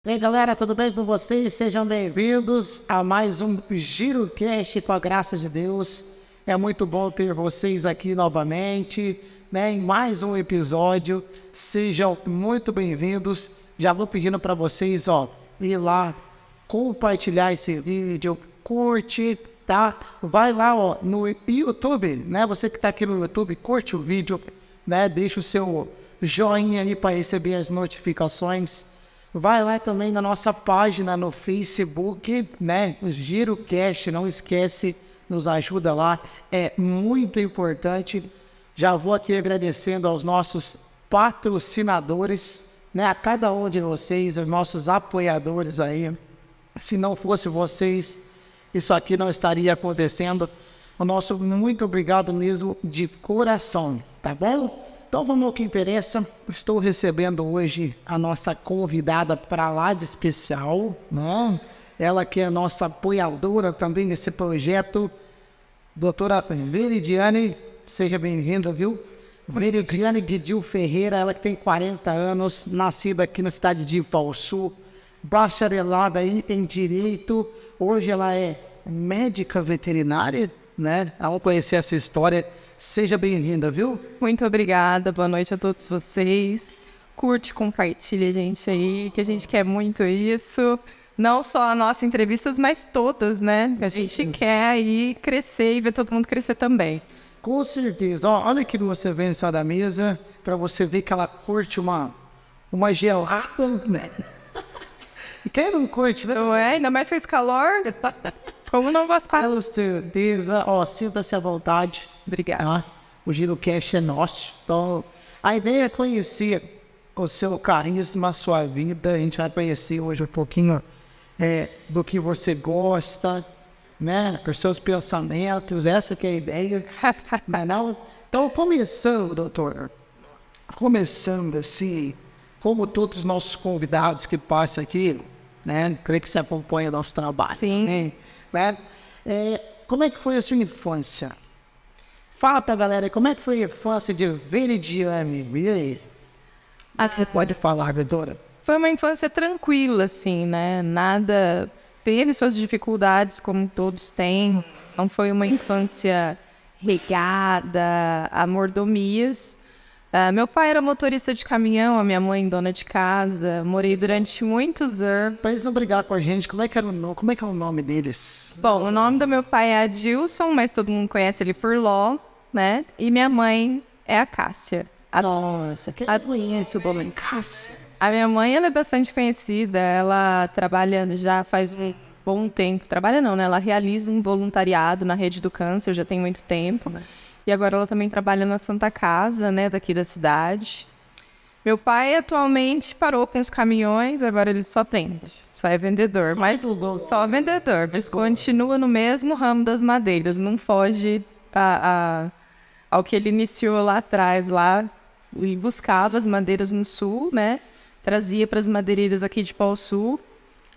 E aí, galera, tudo bem com vocês? Sejam bem-vindos a mais um GiroCast com a graça de Deus. É muito bom ter vocês aqui novamente, né, em mais um episódio. Sejam muito bem-vindos. Já vou pedindo para vocês, ir lá, compartilhar esse vídeo, curte, tá? Vai lá, no YouTube, né? Você que está aqui no YouTube, curte o vídeo, né? Deixa o seu joinha aí para receber as notificações. Vai lá também na nossa página no Facebook, né? O GiroCast, não esquece, nos ajuda lá, é muito importante. Já vou aqui agradecendo aos nossos patrocinadores, né? A cada um de vocês, os nossos apoiadores aí. Se não fosse vocês, isso aqui não estaria acontecendo. O nosso muito obrigado mesmo de coração, tá bom? Então vamos ao que interessa. Estou recebendo hoje a nossa convidada para lá de especial, né? Ela que é a nossa apoiadora também nesse projeto, doutora Veridiane, seja bem-vinda, viu? Veridiane Guidil Ferreira, ela que tem 40 anos, nascida aqui na cidade de Iguaçu, bacharelada em Direito, hoje ela é médica veterinária, né? Vamos conhecer essa história. Seja bem-vinda, viu? Muito obrigada, boa noite a todos vocês. Curte, compartilha a gente aí, que a gente quer muito isso. Não só a nossa entrevistas, mas todas, né? A gente quer aí crescer e ver todo mundo crescer também. Com certeza. Olha aqui que você vê em cima da mesa, para você ver que ela curte uma gelada, né? E quem não curte, né? Não é? Ainda mais com esse calor. Como não gostar? Com certeza. Sinta-se à vontade. Obrigada. Tá? O GiroCast é nosso. Então, a ideia é conhecer o seu carisma, a sua vida. A gente vai conhecer hoje um pouquinho do que você gosta, né? Dos seus pensamentos. Essa que é a ideia. Mas não? Então, começando assim, como todos os nossos convidados que passam aqui, né? Creio que você acompanha o nosso trabalho. Sim. Né? Como é que foi a sua infância? Fala pra galera aí, como é que foi a infância de Veridiane? E aí? Você pode falar, doutora? Foi uma infância tranquila, assim, né? Nada... Teve suas dificuldades, como todos têm. Não foi uma infância regada a mordomias. Meu pai era motorista de caminhão, a minha mãe dona de casa. Morei durante muitos anos. Pra eles não brigar com a gente, como é que é o nome deles? Bom, o nome do meu pai é Adilson, mas todo mundo conhece ele por Ló, né? E minha mãe é a Cássia. Nossa, que conhece o nome Cássia? A minha mãe, ela é bastante conhecida, ela trabalha já faz um bom tempo. Trabalha não, né? Ela realiza um voluntariado na Rede do Câncer, já tem muito tempo. E agora ela também trabalha na Santa Casa, né, daqui da cidade. Meu pai atualmente parou com os caminhões, agora ele só é vendedor. Só vendedor, mas continua no mesmo ramo das madeiras, não foge ao que ele iniciou lá atrás, lá e buscava as madeiras no sul, né? Trazia para as madeireiras aqui de Pau Sul,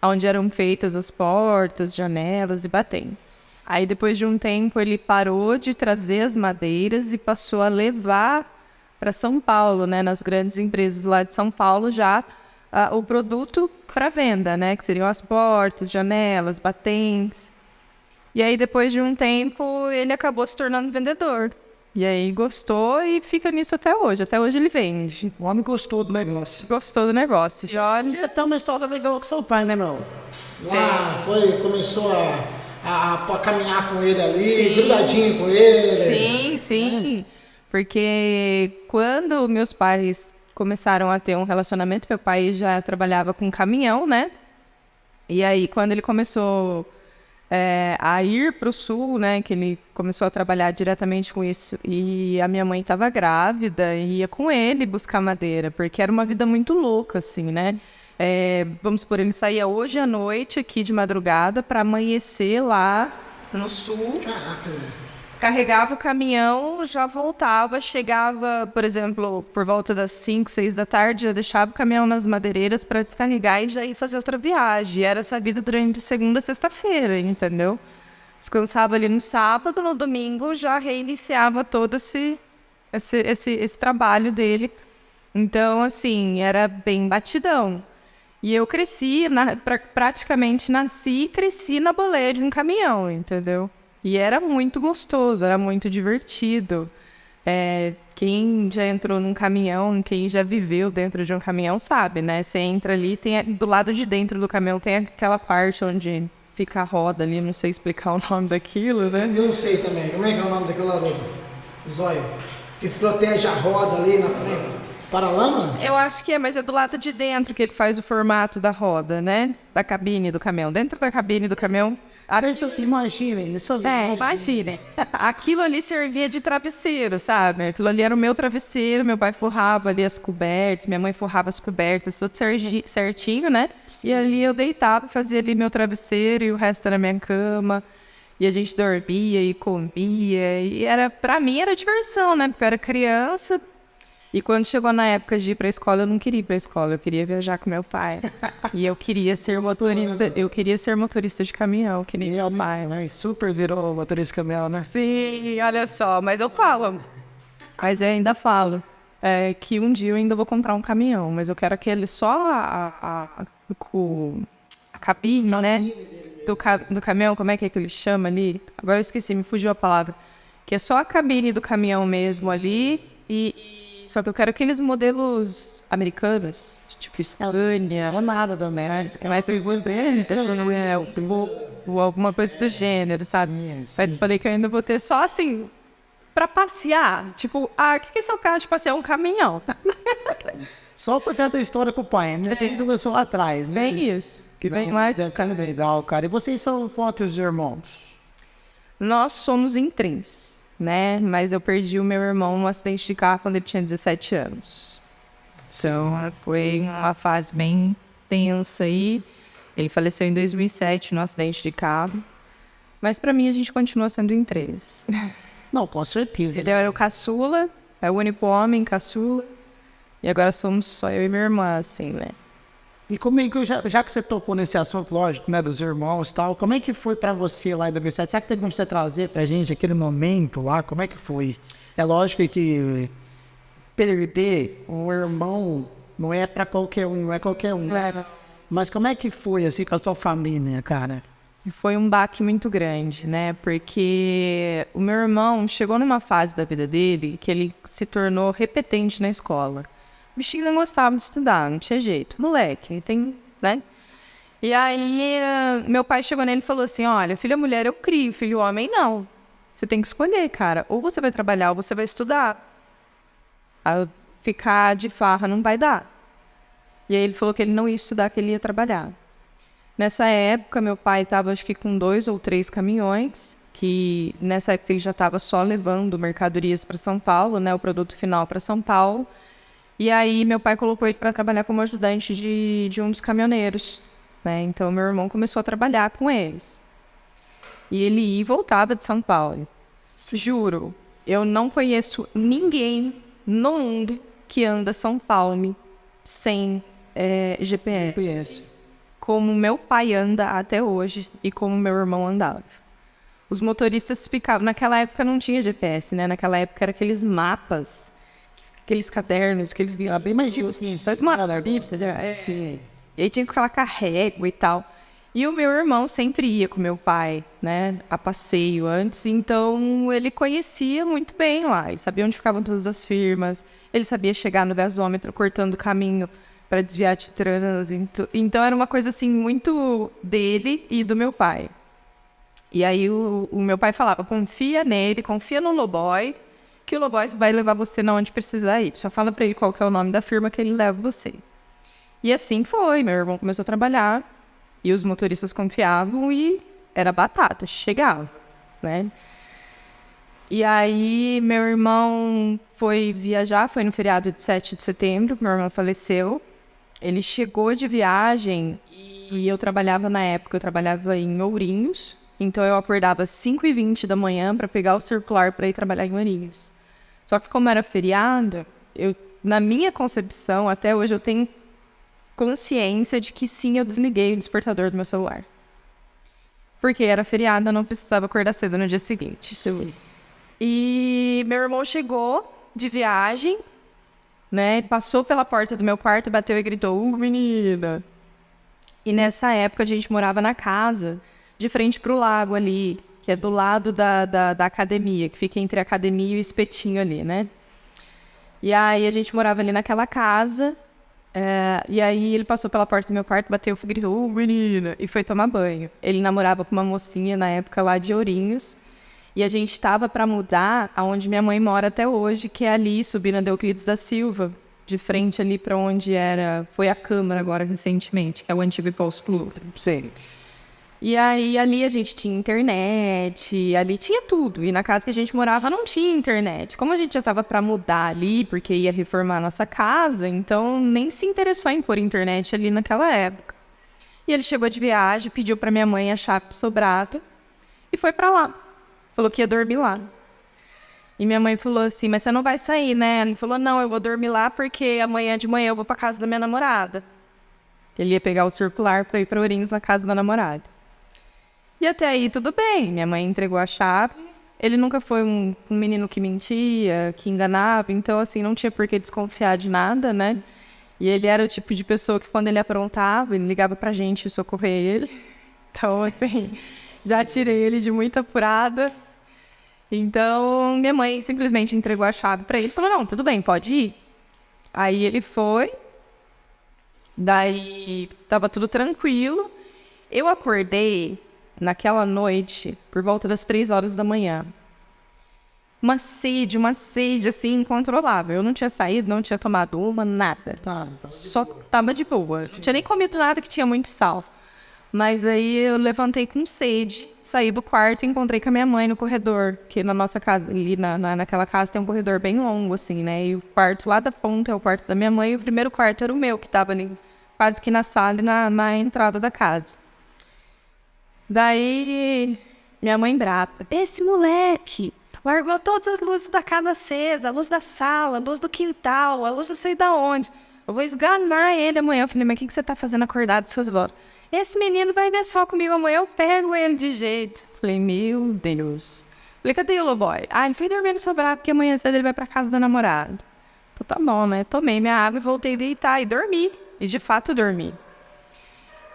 onde eram feitas as portas, janelas e batentes. Aí, depois de um tempo, ele parou de trazer as madeiras e passou a levar para São Paulo, né, nas grandes empresas lá de São Paulo, já o produto para venda, né, que seriam as portas, janelas, batentes. E aí, depois de um tempo, ele acabou se tornando vendedor. E aí, gostou e fica nisso até hoje. Até hoje ele vende. O homem gostou do negócio. Gostou do negócio. E olha, você tem uma história legal com seu pai, né, meu? Lá começou a caminhar com ele ali, grudadinho com ele. Sim. Porque quando meus pais começaram a ter um relacionamento, meu pai já trabalhava com caminhão, né? E aí, quando ele começou a ir para o sul, né? Que ele começou a trabalhar diretamente com isso. E a minha mãe estava grávida e ia com ele buscar madeira, porque era uma vida muito louca, assim, né? Vamos supor, ele saía hoje à noite aqui de madrugada para amanhecer lá no sul. Caraca. Carregava o caminhão, já voltava, chegava, por exemplo, por volta das 5, 6 da tarde, já deixava o caminhão nas madeireiras para descarregar e já ia fazer outra viagem. E era essa vida durante segunda a sexta-feira, entendeu? Descansava ali no sábado, no domingo já reiniciava todo esse trabalho dele. Então, assim, era bem batidão. E eu cresci, praticamente nasci e cresci na boleia de um caminhão, entendeu? E era muito gostoso, era muito divertido. Quem já entrou num caminhão, quem já viveu dentro de um caminhão sabe, né? Você entra ali, do lado de dentro do caminhão tem aquela parte onde fica a roda ali, não sei explicar o nome daquilo, né? Eu não sei também. Como é que é o nome daquilo ali? Zóio. Que protege a roda ali na frente. Paralama? Eu acho que é, mas é do lado de dentro que ele faz o formato da roda, né? Da cabine do caminhão. Dentro da cabine do caminhão. Imaginem, isso imaginem. Aquilo ali servia de travesseiro, sabe? Aquilo ali era o meu travesseiro, meu pai forrava ali as cobertas, minha mãe forrava as cobertas, tudo certinho, né? E ali eu deitava, fazia ali meu travesseiro e o resto era minha cama. E a gente dormia e comia. E pra mim era diversão, né? Porque eu era criança. E quando chegou na época de ir pra escola, eu não queria ir pra escola, eu queria viajar com meu pai. E eu queria ser motorista de caminhão, que nem meu pai. Né? Super virou motorista de caminhão, né? Sim, olha só, mas eu ainda falo, que um dia eu ainda vou comprar um caminhão, mas eu quero aquele só a cabine, né? Do caminhão, como é que ele chama ali? Agora eu esqueci, me fugiu a palavra. Que é só a cabine do caminhão mesmo ali só que eu quero aqueles modelos americanos, tipo Scania. Não é nada também, né? Ou alguma coisa do gênero, sabe? Mas eu falei que eu ainda vou ter só assim, pra passear. Tipo, o que é seu carro de passear? Um caminhão. Só por causa da história com o pai, né? Ele começou lá atrás, né? Bem isso. Que vem mais. É legal, cara. E vocês são quantos irmãos? Nós somos em 3. Né? Mas eu perdi o meu irmão num acidente de carro quando ele tinha 17 anos. Então, foi uma fase bem tensa aí. Ele faleceu em 2007 no acidente de carro. Mas pra mim, a gente continua sendo em 3. Não, com certeza. Ele era o caçula, é o único homem caçula. E agora somos só eu e minha irmã, assim, né? E como é que, já que você tocou nesse assunto, lógico, né, dos irmãos e tal, como é que foi pra você lá em 2007? Será que tem como você trazer pra gente aquele momento lá? Como é que foi? É lógico que perder um irmão não é pra qualquer um, não é qualquer um. Claro. Mas como é que foi, assim, com a sua família, cara? Foi um baque muito grande, né? Porque o meu irmão chegou numa fase da vida dele que ele se tornou repetente na escola. O bichinho não gostava de estudar, não tinha jeito. Moleque, tem, né? E aí, meu pai chegou nele e falou assim, olha, filha mulher eu crio, filho homem não. Você tem que escolher, cara. Ou você vai trabalhar ou você vai estudar. Ficar de farra não vai dar. E aí ele falou que ele não ia estudar, que ele ia trabalhar. Nessa época, meu pai estava, acho que com 2 ou 3 caminhões, que nessa época ele já estava só levando mercadorias para São Paulo, né, o produto final para São Paulo. E aí meu pai colocou ele para trabalhar como ajudante de um dos caminhoneiros, né? Então meu irmão começou a trabalhar com eles. E ele ia e voltava de São Paulo. Juro, eu não conheço ninguém no mundo que anda São Paulo sem GPS. Como meu pai anda até hoje e como meu irmão andava. Os motoristas ficavam... Naquela época não tinha GPS, né? Naquela época era aqueles mapas, aqueles cadernos que eles viam bem mais difíceis. Sim. E aí tinha que falar carrego e tal. E o meu irmão sempre ia com meu pai, né? A passeio antes. Então ele conhecia muito bem lá. Ele sabia onde ficavam todas as firmas. Ele sabia chegar no gasômetro cortando o caminho para desviar de trânsito. Então era uma coisa assim muito dele e do meu pai. E aí o meu pai falava, confia nele, confia no Loboy, que o Loboy vai levar você na onde precisar ir. Só fala para ele qual que é o nome da firma que ele leva você. E assim foi, meu irmão começou a trabalhar e os motoristas confiavam e era batata, chegava, né? E aí meu irmão foi viajar, foi no feriado de 7 de setembro, meu irmão faleceu. Ele chegou de viagem e eu trabalhava na época, eu trabalhava em Ourinhos. Então eu acordava às 5h20 da manhã para pegar o circular para ir trabalhar em Ourinhos. Só que como era feriado, na minha concepção, até hoje eu tenho consciência de que sim, eu desliguei o despertador do meu celular. Porque era feriado, eu não precisava acordar cedo no dia seguinte. E meu irmão chegou de viagem, né? Passou pela porta do meu quarto, bateu e gritou, menina, E nessa época a gente morava na casa, de frente pro lago ali, que é do lado da academia, que fica entre a academia e o espetinho ali, né? E aí a gente morava ali naquela casa, e aí ele passou pela porta do meu quarto, bateu, gritou, menina, e foi tomar banho. Ele namorava com uma mocinha na época lá de Ourinhos, e a gente estava para mudar aonde minha mãe mora até hoje, que é ali, subindo a Euclides da Silva, de frente ali para onde foi a Câmara agora recentemente, que é o antigo Posto Clube. Sim. E aí ali a gente tinha internet, ali tinha tudo. E na casa que a gente morava não tinha internet. Como a gente já estava para mudar ali, porque ia reformar a nossa casa, então nem se interessou em pôr internet ali naquela época. E ele chegou de viagem, pediu para minha mãe a chave do sobrado e foi para lá. Falou que ia dormir lá. E minha mãe falou assim, mas você não vai sair, né? Ele falou, não, eu vou dormir lá porque amanhã de manhã eu vou para casa da minha namorada. Ele ia pegar o circular para ir para Ourinhos na casa da namorada. E até aí tudo bem, minha mãe entregou a chave. Ele nunca foi um menino que mentia, que enganava, então assim, não tinha por que desconfiar de nada, né? E ele era o tipo de pessoa que quando ele aprontava, ele ligava pra gente socorrer ele. Então, assim, já tirei ele de muita apurada. Então, minha mãe simplesmente entregou a chave pra ele e falou, não, tudo bem, pode ir. Aí ele foi, daí tava tudo tranquilo. Eu acordei naquela noite, por volta das 3 horas da manhã. Uma sede, assim, incontrolável. Eu não tinha saído, não tinha tomado uma, nada. Só tava de boa. Não tinha nem comido nada que tinha muito sal. Mas aí eu levantei com sede, saí do quarto e encontrei com a minha mãe no corredor, que na nossa casa, ali naquela casa tem um corredor bem longo, assim, né? E o quarto lá da ponta é o quarto da minha mãe e o primeiro quarto era o meu, que tava ali quase que na sala e na entrada da casa. Daí, minha mãe brava. Esse moleque largou todas as luzes da casa acesa, a luz da sala, a luz do quintal, a luz não sei da onde. Eu vou esganar ele amanhã. Eu falei, mas o que você tá fazendo acordado essas horas? Esse menino vai ver só comigo amanhã, eu pego ele de jeito. Falei, meu Deus. Falei, cadê o Loboy? Ah, ele foi dormir no sobrado, porque amanhã cedo ele vai pra casa da namorada. Então tá bom, né? Tomei minha água e voltei a deitar e dormi. E de fato dormi.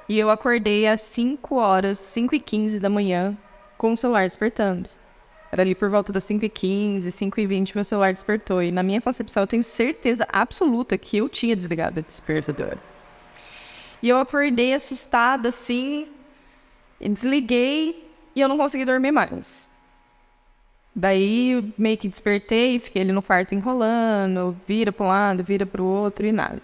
E eu acordei às 5 horas, 5h15 da manhã, com o celular despertando. Era ali por volta das 5h15, 5h20, meu celular despertou. E na minha concepção, eu tenho certeza absoluta que eu tinha desligado a despertadora. E eu acordei assustada, assim, e desliguei e eu não consegui dormir mais. Daí, eu meio que despertei, fiquei ali no quarto enrolando, vira para um lado, vira para o outro e nada.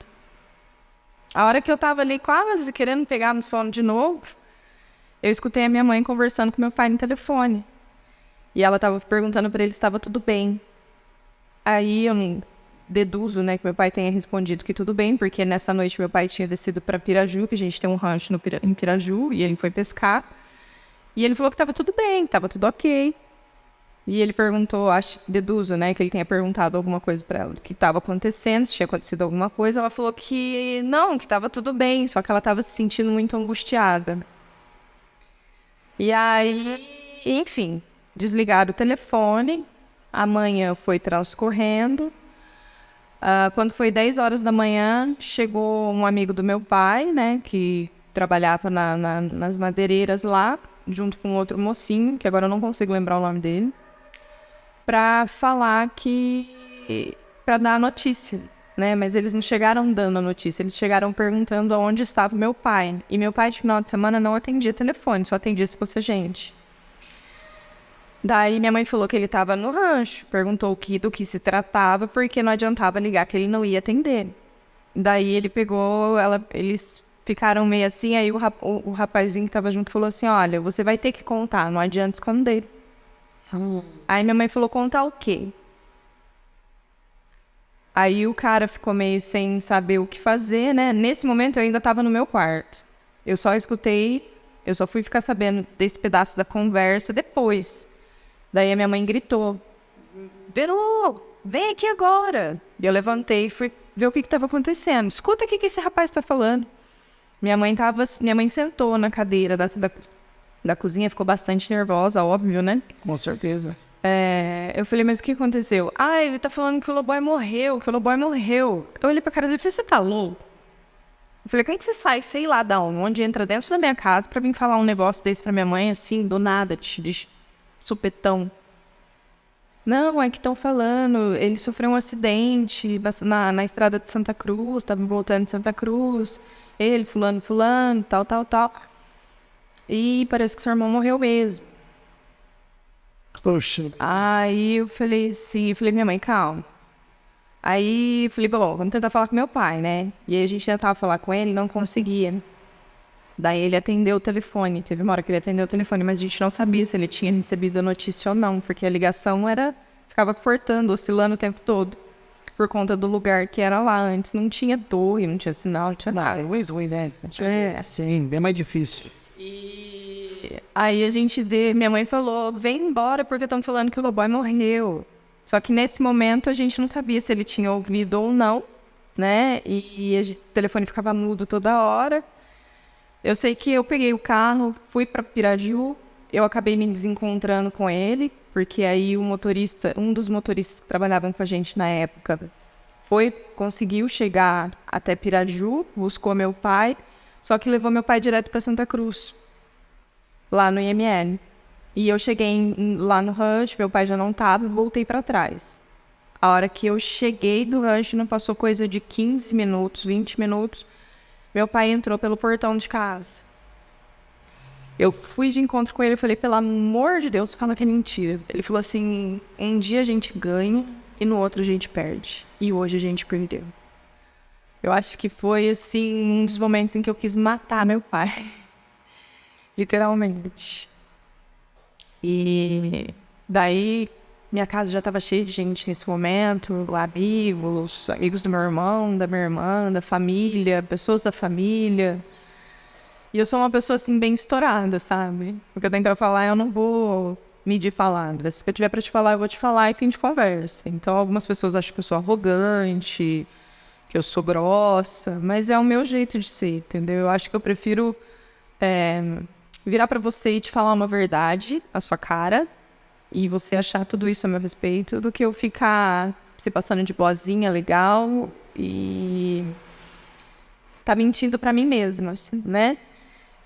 A hora que eu tava ali quase querendo pegar no sono de novo, eu escutei a minha mãe conversando com meu pai no telefone. E ela tava perguntando para ele se estava tudo bem. Aí eu deduzo, né, que meu pai tenha respondido que tudo bem, porque nessa noite meu pai tinha descido para Piraju, que a gente tem um rancho em Piraju, e ele foi pescar. E ele falou que estava tudo bem, que estava tudo ok. E ele perguntou, deduzo, né, que ele tenha perguntado alguma coisa para ela, o que estava acontecendo, se tinha acontecido alguma coisa. Ela falou que não, que estava tudo bem, só que ela estava se sentindo muito angustiada. E aí, enfim, desligaram o telefone, a manhã foi transcorrendo. Quando foi 10 horas da manhã, chegou um amigo do meu pai, né, que trabalhava nas madeireiras lá, junto com outro mocinho, que agora eu não consigo lembrar o nome dele, para falar para dar a notícia, né, mas eles não chegaram dando a notícia, eles chegaram perguntando onde estava meu pai. E meu pai, de final de semana, não atendia telefone, só atendia se fosse gente. Daí minha mãe falou que ele estava no rancho, perguntou do que se tratava, porque não adiantava ligar que ele não ia atender. Daí ele pegou, eles ficaram meio assim, aí o rapazinho que estava junto falou assim, olha, você vai ter que contar, não adianta esconder. Aí minha mãe falou, contar o quê? Aí o cara ficou meio sem saber o que fazer, né? Nesse momento eu ainda estava no meu quarto. Eu só fui ficar sabendo desse pedaço da conversa depois. Daí a minha mãe gritou, Verô, vem aqui agora. E eu levantei e fui ver o que estava acontecendo. Escuta o que esse rapaz está falando. Minha mãe sentou na cadeira da cozinha, ficou bastante nervosa, óbvio, né? Com certeza. Eu falei, mas o que aconteceu? Ele tá falando que o Loboy morreu, Eu olhei pra cara dele e falei, você tá louco? Eu falei, como é que você sai, sei lá da onde, entra dentro da minha casa pra vir falar um negócio desse pra minha mãe, assim, do nada, de supetão? Não, é que estão falando, ele sofreu um acidente na estrada de Santa Cruz, estava voltando de Santa Cruz, ele, fulano, tal, tal, tal. E parece que seu irmão morreu mesmo. Poxa. Aí eu falei assim, minha mãe, calma. Aí falei, bom, vamos tentar falar com meu pai, né? E aí a gente tentava falar com ele e não conseguia. Daí ele atendeu o telefone, teve uma hora que ele atendeu o telefone, mas a gente não sabia se ele tinha recebido a notícia ou não, porque a ligação ficava cortando, oscilando o tempo todo, por conta do lugar que era lá. Antes não tinha torre, não tinha sinal, não tinha nada. Não, é ruim, né? É. Sim, bem mais difícil. E aí minha mãe falou, vem embora porque estão falando que o Loboy morreu. Só que nesse momento a gente não sabia se ele tinha ouvido ou não, né? E o telefone ficava mudo toda hora. Eu sei que eu peguei o carro, fui para Piraju, eu acabei me desencontrando com ele, porque aí um dos motoristas que trabalhavam com a gente na época, conseguiu chegar até Piraju, buscou meu pai, só que levou meu pai direto para Santa Cruz, lá no IML. E eu cheguei lá no rancho, meu pai já não estava, e voltei para trás. A hora que eu cheguei do rancho, não passou coisa de 15 minutos, 20 minutos, meu pai entrou pelo portão de casa. Eu fui de encontro com ele e falei, pelo amor de Deus, fala que é mentira. Ele falou assim, um dia a gente ganha e no outro a gente perde. E hoje a gente perdeu. Eu acho que foi, assim, um dos momentos em que eu quis matar meu pai. Literalmente. E daí, minha casa já estava cheia de gente nesse momento, amigos do meu irmão, da minha irmã, da família, pessoas da família. E eu sou uma pessoa, assim, bem estourada, sabe? O que eu tenho pra falar, eu não vou medir palavras. O que eu tiver pra te falar, eu vou te falar e fim de conversa. Então, algumas pessoas acham que eu sou arrogante, que eu sou grossa, mas é o meu jeito de ser, entendeu? Eu acho que eu prefiro virar pra você e te falar uma verdade, a sua cara, e você achar tudo isso a meu respeito, do que eu ficar se passando de boazinha, legal, e tá mentindo pra mim mesma, assim, né?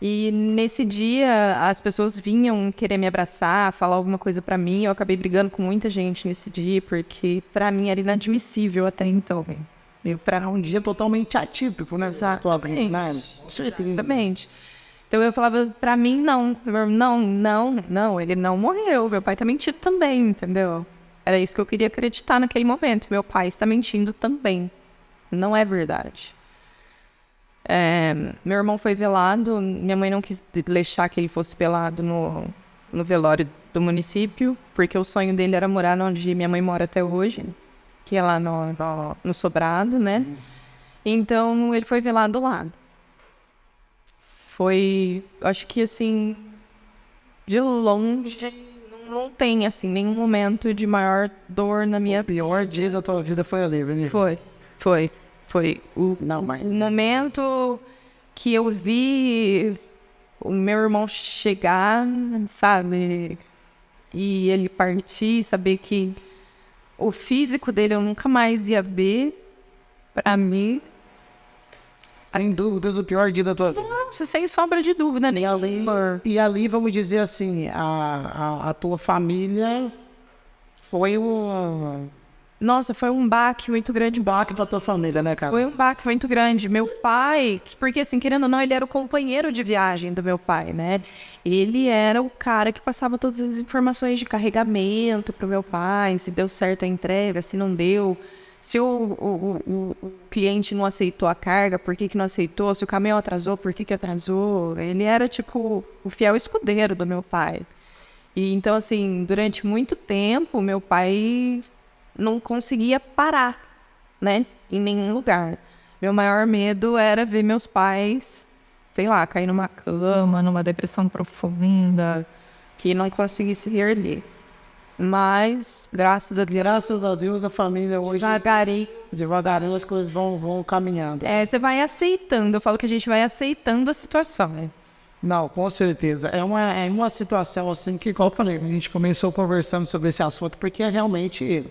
E nesse dia, as pessoas vinham querer me abraçar, falar alguma coisa pra mim. Eu acabei brigando com muita gente nesse dia, porque pra mim era inadmissível até então. Para um dia totalmente atípico, né? Exatamente. Certeza. Exatamente. Então eu falava, pra mim, não, ele não morreu. Meu pai tá mentindo também, entendeu? Era isso que eu queria acreditar naquele momento. Meu pai está mentindo também. Não é verdade. Meu irmão foi velado, minha mãe não quis deixar que ele fosse velado no velório do município, porque o sonho dele era morar onde minha mãe mora até hoje, que é lá no Sobrado, né? Sim. Então, ele foi velado lá. Foi, acho que assim, de longe, não tem, assim, nenhum momento de maior dor na minha vida. O pior dia da tua vida foi ali, né? Foi o momento que eu vi o meu irmão chegar, sabe? E ele partir, saber que o físico dele eu nunca mais ia ver, pra mim. Sem dúvidas, o pior dia da tua vida. Nossa, sem sombra de dúvida, nem E ali, vamos dizer assim, a tua família foi Nossa, foi um baque muito grande. Baque pra tua família, né, cara? Foi um baque muito grande. Meu pai, porque assim, querendo ou não, ele era o companheiro de viagem do meu pai, né? Ele era o cara que passava todas as informações de carregamento pro meu pai, se deu certo a entrega, se não deu, se o cliente não aceitou a carga, por que não aceitou, se o caminhão atrasou, por que atrasou. Ele era, tipo, o fiel escudeiro do meu pai. E então, assim, durante muito tempo, meu pai não conseguia parar, né, em nenhum lugar. Meu maior medo era ver meus pais, sei lá, cair numa cama, numa depressão profunda, que não conseguisse reerguer. Mas, graças a Deus, a família hoje... Devagarinho as coisas vão caminhando. Você vai aceitando, eu falo que a gente vai aceitando a situação, né? Não, com certeza. É uma situação assim que, igual eu falei, a gente começou conversando sobre esse assunto, porque é realmente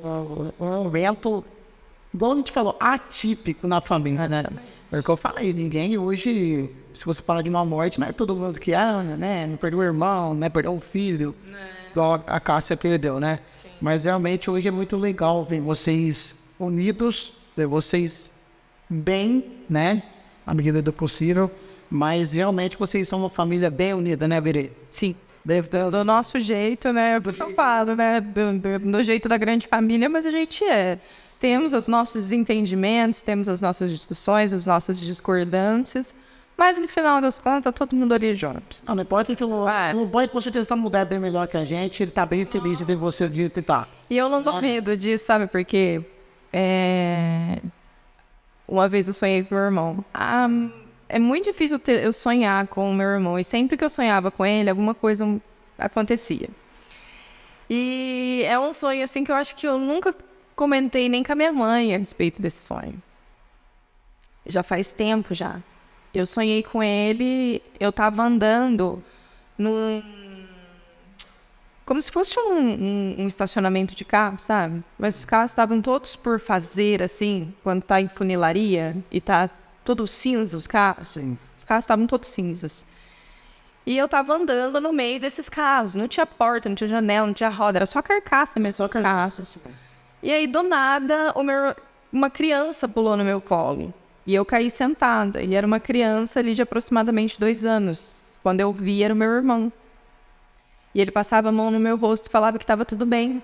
um momento igual a gente falou, atípico na família, né? É o que eu falei, ninguém hoje, se você falar de uma morte, não é todo mundo que, né, não perdeu um irmão, né, perdeu um filho, igual a Cássia perdeu, né? Sim. Mas realmente hoje é muito legal ver vocês unidos, ver vocês bem, né, na medida do possível, mas realmente vocês são uma família bem unida, né, Verê? Sim. Do nosso jeito, né, eu falo, né, do jeito da grande família, mas a gente temos os nossos desentendimentos, temos as nossas discussões, as nossas discordâncias, mas no final das contas, todo mundo ali junto. Não importa que o boy com certeza está num lugar bem melhor que a gente, ele está bem feliz de ver você do jeito que tá. E eu não duvido disso, sabe, porque uma vez eu sonhei com o meu irmão. É muito difícil eu sonhar com o meu irmão, e sempre que eu sonhava com ele, alguma coisa acontecia. E é um sonho assim que eu acho que eu nunca comentei nem com a minha mãe a respeito desse sonho. Já faz tempo já. Eu sonhei com ele, eu tava andando como se fosse um estacionamento de carro, sabe? Mas os carros estavam todos por fazer, assim, quando tá em funilaria e tá todo cinza os carros. Sim. Os carros estavam todos cinzas. E eu tava andando no meio desses carros. Não tinha porta, não tinha janela, não tinha roda, era só carcaça mesmo. Só carcaça. Sim. E aí, do nada, uma criança pulou no meu colo. E eu caí sentada. E era uma criança ali de aproximadamente 2 anos. Quando eu vi, era o meu irmão. E ele passava a mão no meu rosto e falava que estava tudo bem.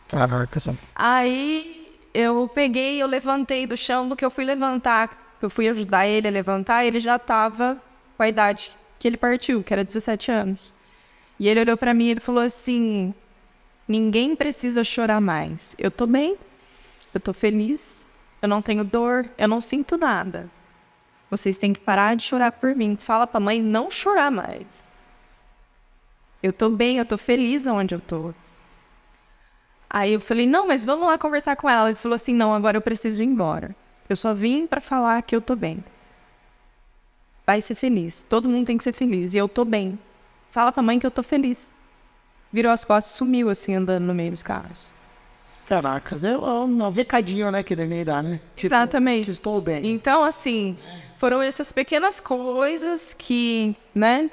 Caraca, só. Aí eu levantei do chão. Do que eu fui levantar, eu fui ajudar ele a levantar, ele já estava com a idade que ele partiu, que era 17 anos. E ele olhou para mim e ele falou assim: ninguém precisa chorar mais. Eu tô bem, eu tô feliz, eu não tenho dor, eu não sinto nada. Vocês têm que parar de chorar por mim. Fala pra mãe não chorar mais. Eu tô bem, eu tô feliz onde eu tô. Aí eu falei, não, mas vamos lá conversar com ela. Ele falou assim, não, agora eu preciso ir embora. Eu só vim pra falar que eu tô bem. Vai ser feliz. Todo mundo tem que ser feliz. E eu tô bem. Fala pra mãe que eu tô feliz. Virou as costas e sumiu, assim, andando no meio dos carros. Caracas, é um recadinho, né, que deveria dar, né? Tipo, exatamente. Estou bem. Então, assim, foram essas pequenas coisas que, né,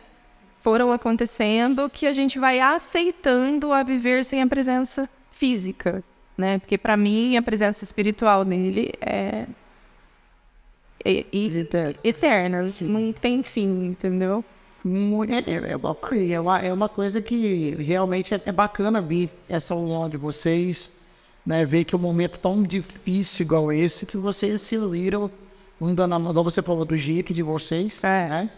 foram acontecendo que a gente vai aceitando a viver sem a presença física, né? Porque para mim a presença espiritual dele é eterna, não tem fim, entendeu? É uma coisa que realmente é bacana ver essa união de vocês, né? Ver que um momento tão difícil igual esse, que vocês se uniram, igual você falou do jeito de vocês, né?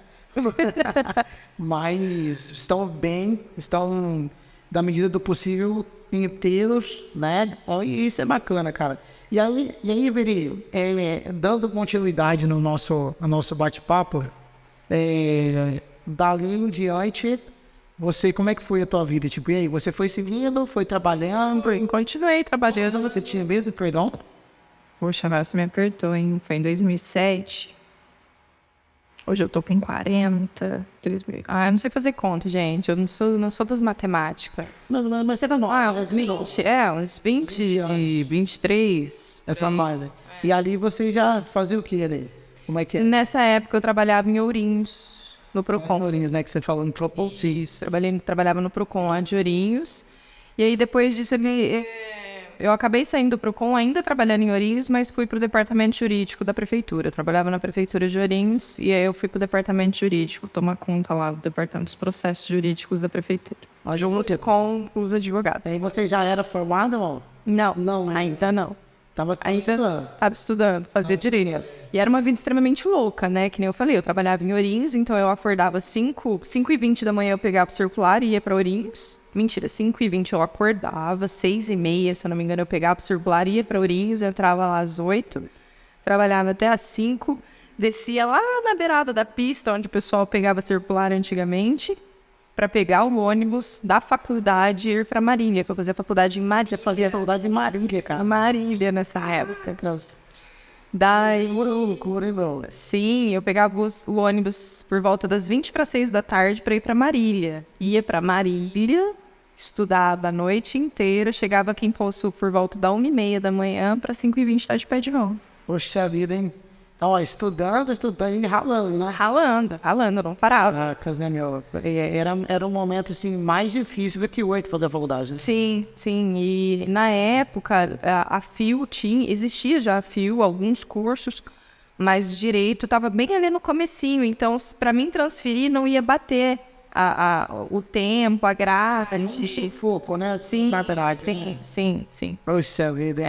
Mas estão bem, estão da medida do possível inteiros, né? E isso é bacana, cara. E aí Veri, dando continuidade no nosso bate-papo, dali em diante, você, como é que foi a tua vida? Tipo, e aí, você foi seguindo, foi trabalhando? Continuei trabalhando. Você tinha mesmo, perdão? Poxa, agora você me apertou, hein? Foi em 2007. Hoje eu tô com 40. 2000. Eu não sei fazer conta, gente. Eu não sou das matemáticas. Mas você tá nova. Uns 20. Uns 20 e 23. Essa mais. E ali você já fazia o que ali? Como é que é? Nessa época eu trabalhava em Ourinhos, no Procon. Ourinhos, né? Que você falou no Procon. Isso, trabalhava no Procon lá de Ourinhos. E aí depois disso eu acabei saindo do Procon, ainda trabalhando em Ourinhos, mas fui para o departamento jurídico da prefeitura. Eu trabalhava na prefeitura de Ourinhos e aí eu fui para o departamento jurídico, tomar conta lá do departamento dos processos jurídicos da prefeitura. Junto com os advogados. Aí você já era formado ou não? Não, ainda não. Estava estudando, fazia direito. E era uma vida extremamente louca, né? Que nem eu falei, eu trabalhava em Ourinhos, então eu acordava 5h20 da manhã, eu pegava o circular e ia para Ourinhos. Mentira, 5h20 eu acordava, 6h30, se eu não me engano, eu pegava o circular, ia para Ourinhos, entrava lá às 8h, trabalhava até às 5h, descia lá na beirada da pista, onde o pessoal pegava circular antigamente, para pegar o ônibus da faculdade e ir para Marília, que eu fazia faculdade em Marília. Você fazia faculdade em Marília, cara? Marília, nessa época. Daí... loucura, hein, meu? Sim, eu pegava o ônibus por volta das 5:20 da tarde para ir para Marília. Ia para Marília, estudava a noite inteira, chegava aqui em Poço por volta da 1h30 da manhã para 5h20 estar de pé de volta. Poxa vida, hein? Então, ó, estudando e ralando, né? Ralando, não parava. Né, meu? Era um momento, assim, mais difícil do que hoje fazer a faculdade, né? Sim. E na época, a FIU existia já a FIU, alguns cursos, mas direito estava bem ali no comecinho. Então, para mim transferir, não ia bater o tempo, a graça. Foco, né? Sim, verdade. Sim. Poxa vida.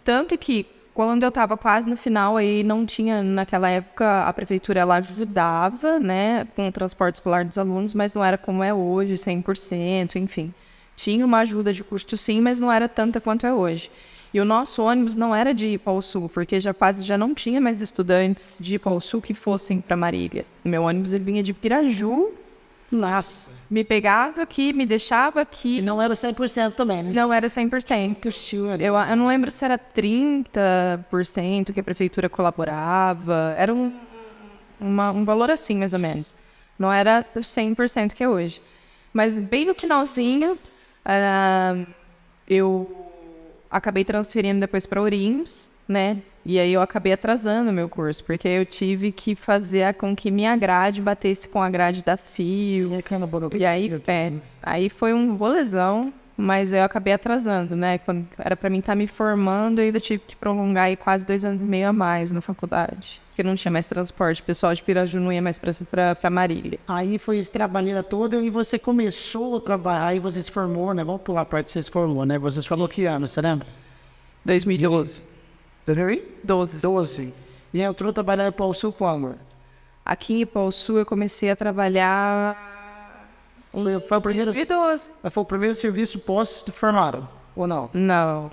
Tanto que quando eu estava quase no final, aí não tinha, naquela época, a prefeitura ela ajudava, né, com o transporte escolar dos alunos, mas não era como é hoje, 100%, enfim. Tinha uma ajuda de custo sim, mas não era tanta quanto é hoje. E o nosso ônibus não era de Ipaussu, porque já não tinha mais estudantes de Ipaussu que fossem para Marília. O meu ônibus ele vinha de Piraju. Nossa. Me pegava aqui, me deixava aqui. E não era 100% também, né? Não era 100%. Eu não lembro se era 30% que a prefeitura colaborava. Era um valor assim, mais ou menos. Não era 100% que é hoje. Mas bem no finalzinho, eu acabei transferindo depois para Ourinhos, né? E aí eu acabei atrasando o meu curso, porque eu tive que fazer com que minha grade batesse com a grade da FIU. E aí foi um rolezão, mas eu acabei atrasando, né? Quando era para mim estar me formando, eu ainda tive que prolongar aí quase 2 anos e meio a mais na faculdade. Porque não tinha mais transporte, o pessoal de Piraju não ia mais para Marília. Aí foi esse trabalheira toda e você começou a trabalhar, aí você se formou, né? Vamos pular a parte que você se formou, né? Você se formou que ano, você lembra? 2012. 12. E entrou a trabalhar em Ipaussu quando? Aqui em Ipaussu eu comecei a trabalhar Foi o primeiro... 2012. Foi o primeiro serviço pós-formado, ou não? Não.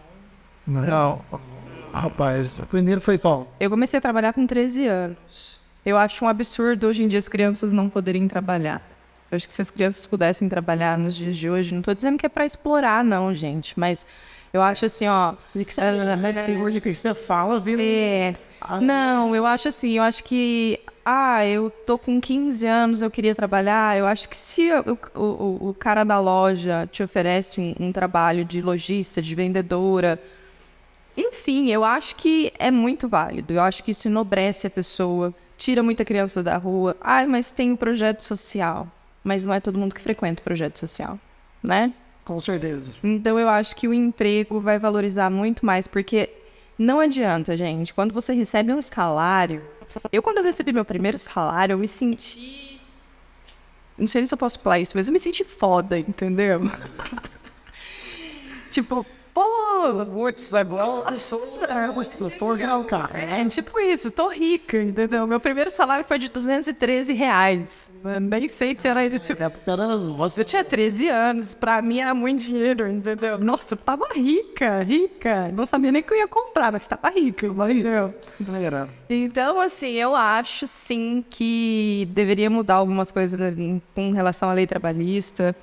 Rapaz, o primeiro foi qual? Eu comecei a trabalhar com 13 anos. Eu acho um absurdo hoje em dia as crianças não poderem trabalhar. Eu acho que se as crianças pudessem trabalhar nos dias de hoje, não estou dizendo que é para explorar, não, gente, mas eu acho assim, ó... E que hoje que você fala, vira... Não, eu acho assim, que... eu tô com 15 anos, eu queria trabalhar. Eu acho que se o cara da loja te oferece um trabalho de lojista, de vendedora... Enfim, eu acho que é muito válido. Eu acho que isso enobrece a pessoa, tira muita criança da rua. Mas tem um projeto social. Mas não é todo mundo que frequenta o projeto social, né? Com certeza. Então eu acho que o emprego vai valorizar muito mais, porque não adianta, gente. Quando você recebe um salário... quando eu recebi meu primeiro salário, eu me senti... Não sei se eu posso falar isso, mas eu me senti foda, entendeu? Tipo... tipo isso, tô rica, entendeu? Meu primeiro salário foi de R$213. Nem sei se era isso. Eu tinha 13 anos, pra mim era muito dinheiro, entendeu? Nossa, eu tava rica. Não sabia nem o que eu ia comprar, mas tava rica, entendeu? Então, assim, eu acho, sim, que deveria mudar algumas coisas com relação à lei trabalhista.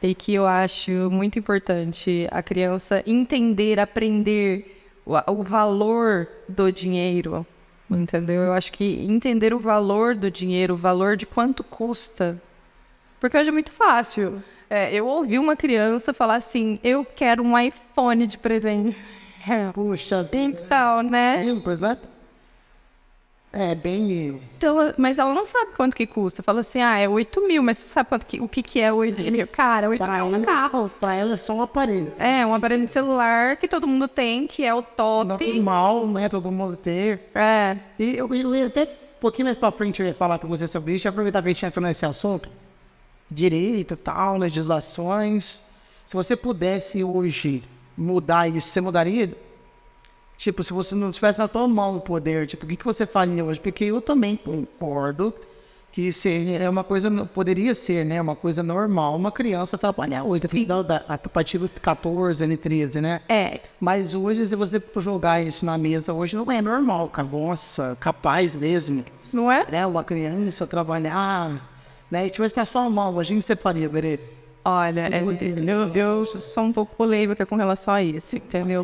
E que eu acho muito importante a criança entender, aprender o valor do dinheiro, entendeu? Eu acho que entender o valor do dinheiro, o valor de quanto custa, porque hoje é muito fácil. Eu ouvi uma criança falar assim, eu quero um iPhone de presente. Puxa, então, né? Simples, né? Bem... Então, mas ela não sabe quanto que custa. Fala assim, é 8 mil, mas você sabe o que é 8 mil? Cara, 8 mil é um carro. Pra ela é só um aparelho. Um aparelho de celular que todo mundo tem, que é o top. Normal, né? Todo mundo ter. E eu ia até um pouquinho mais pra frente eu ia falar com você sobre isso, e aproveitar que a gente entrou nesse assunto. Direito e tal, legislações. Se você pudesse hoje mudar isso, você mudaria? Tipo, se você não tivesse na tua mão o poder, tipo, o que você faria hoje? Porque eu também concordo que é uma coisa, poderia ser, né, uma coisa normal, uma criança trabalhar hoje, a partir do 14, ali 13, né? Mas hoje, se você jogar isso na mesa, hoje não é normal, cara. Nossa, capaz mesmo. Não é? Uma criança trabalhar, né, e tivesse na sua mão, hoje você faria, Berê? Olha, eu sou um pouco polêmica com relação a isso, entendeu?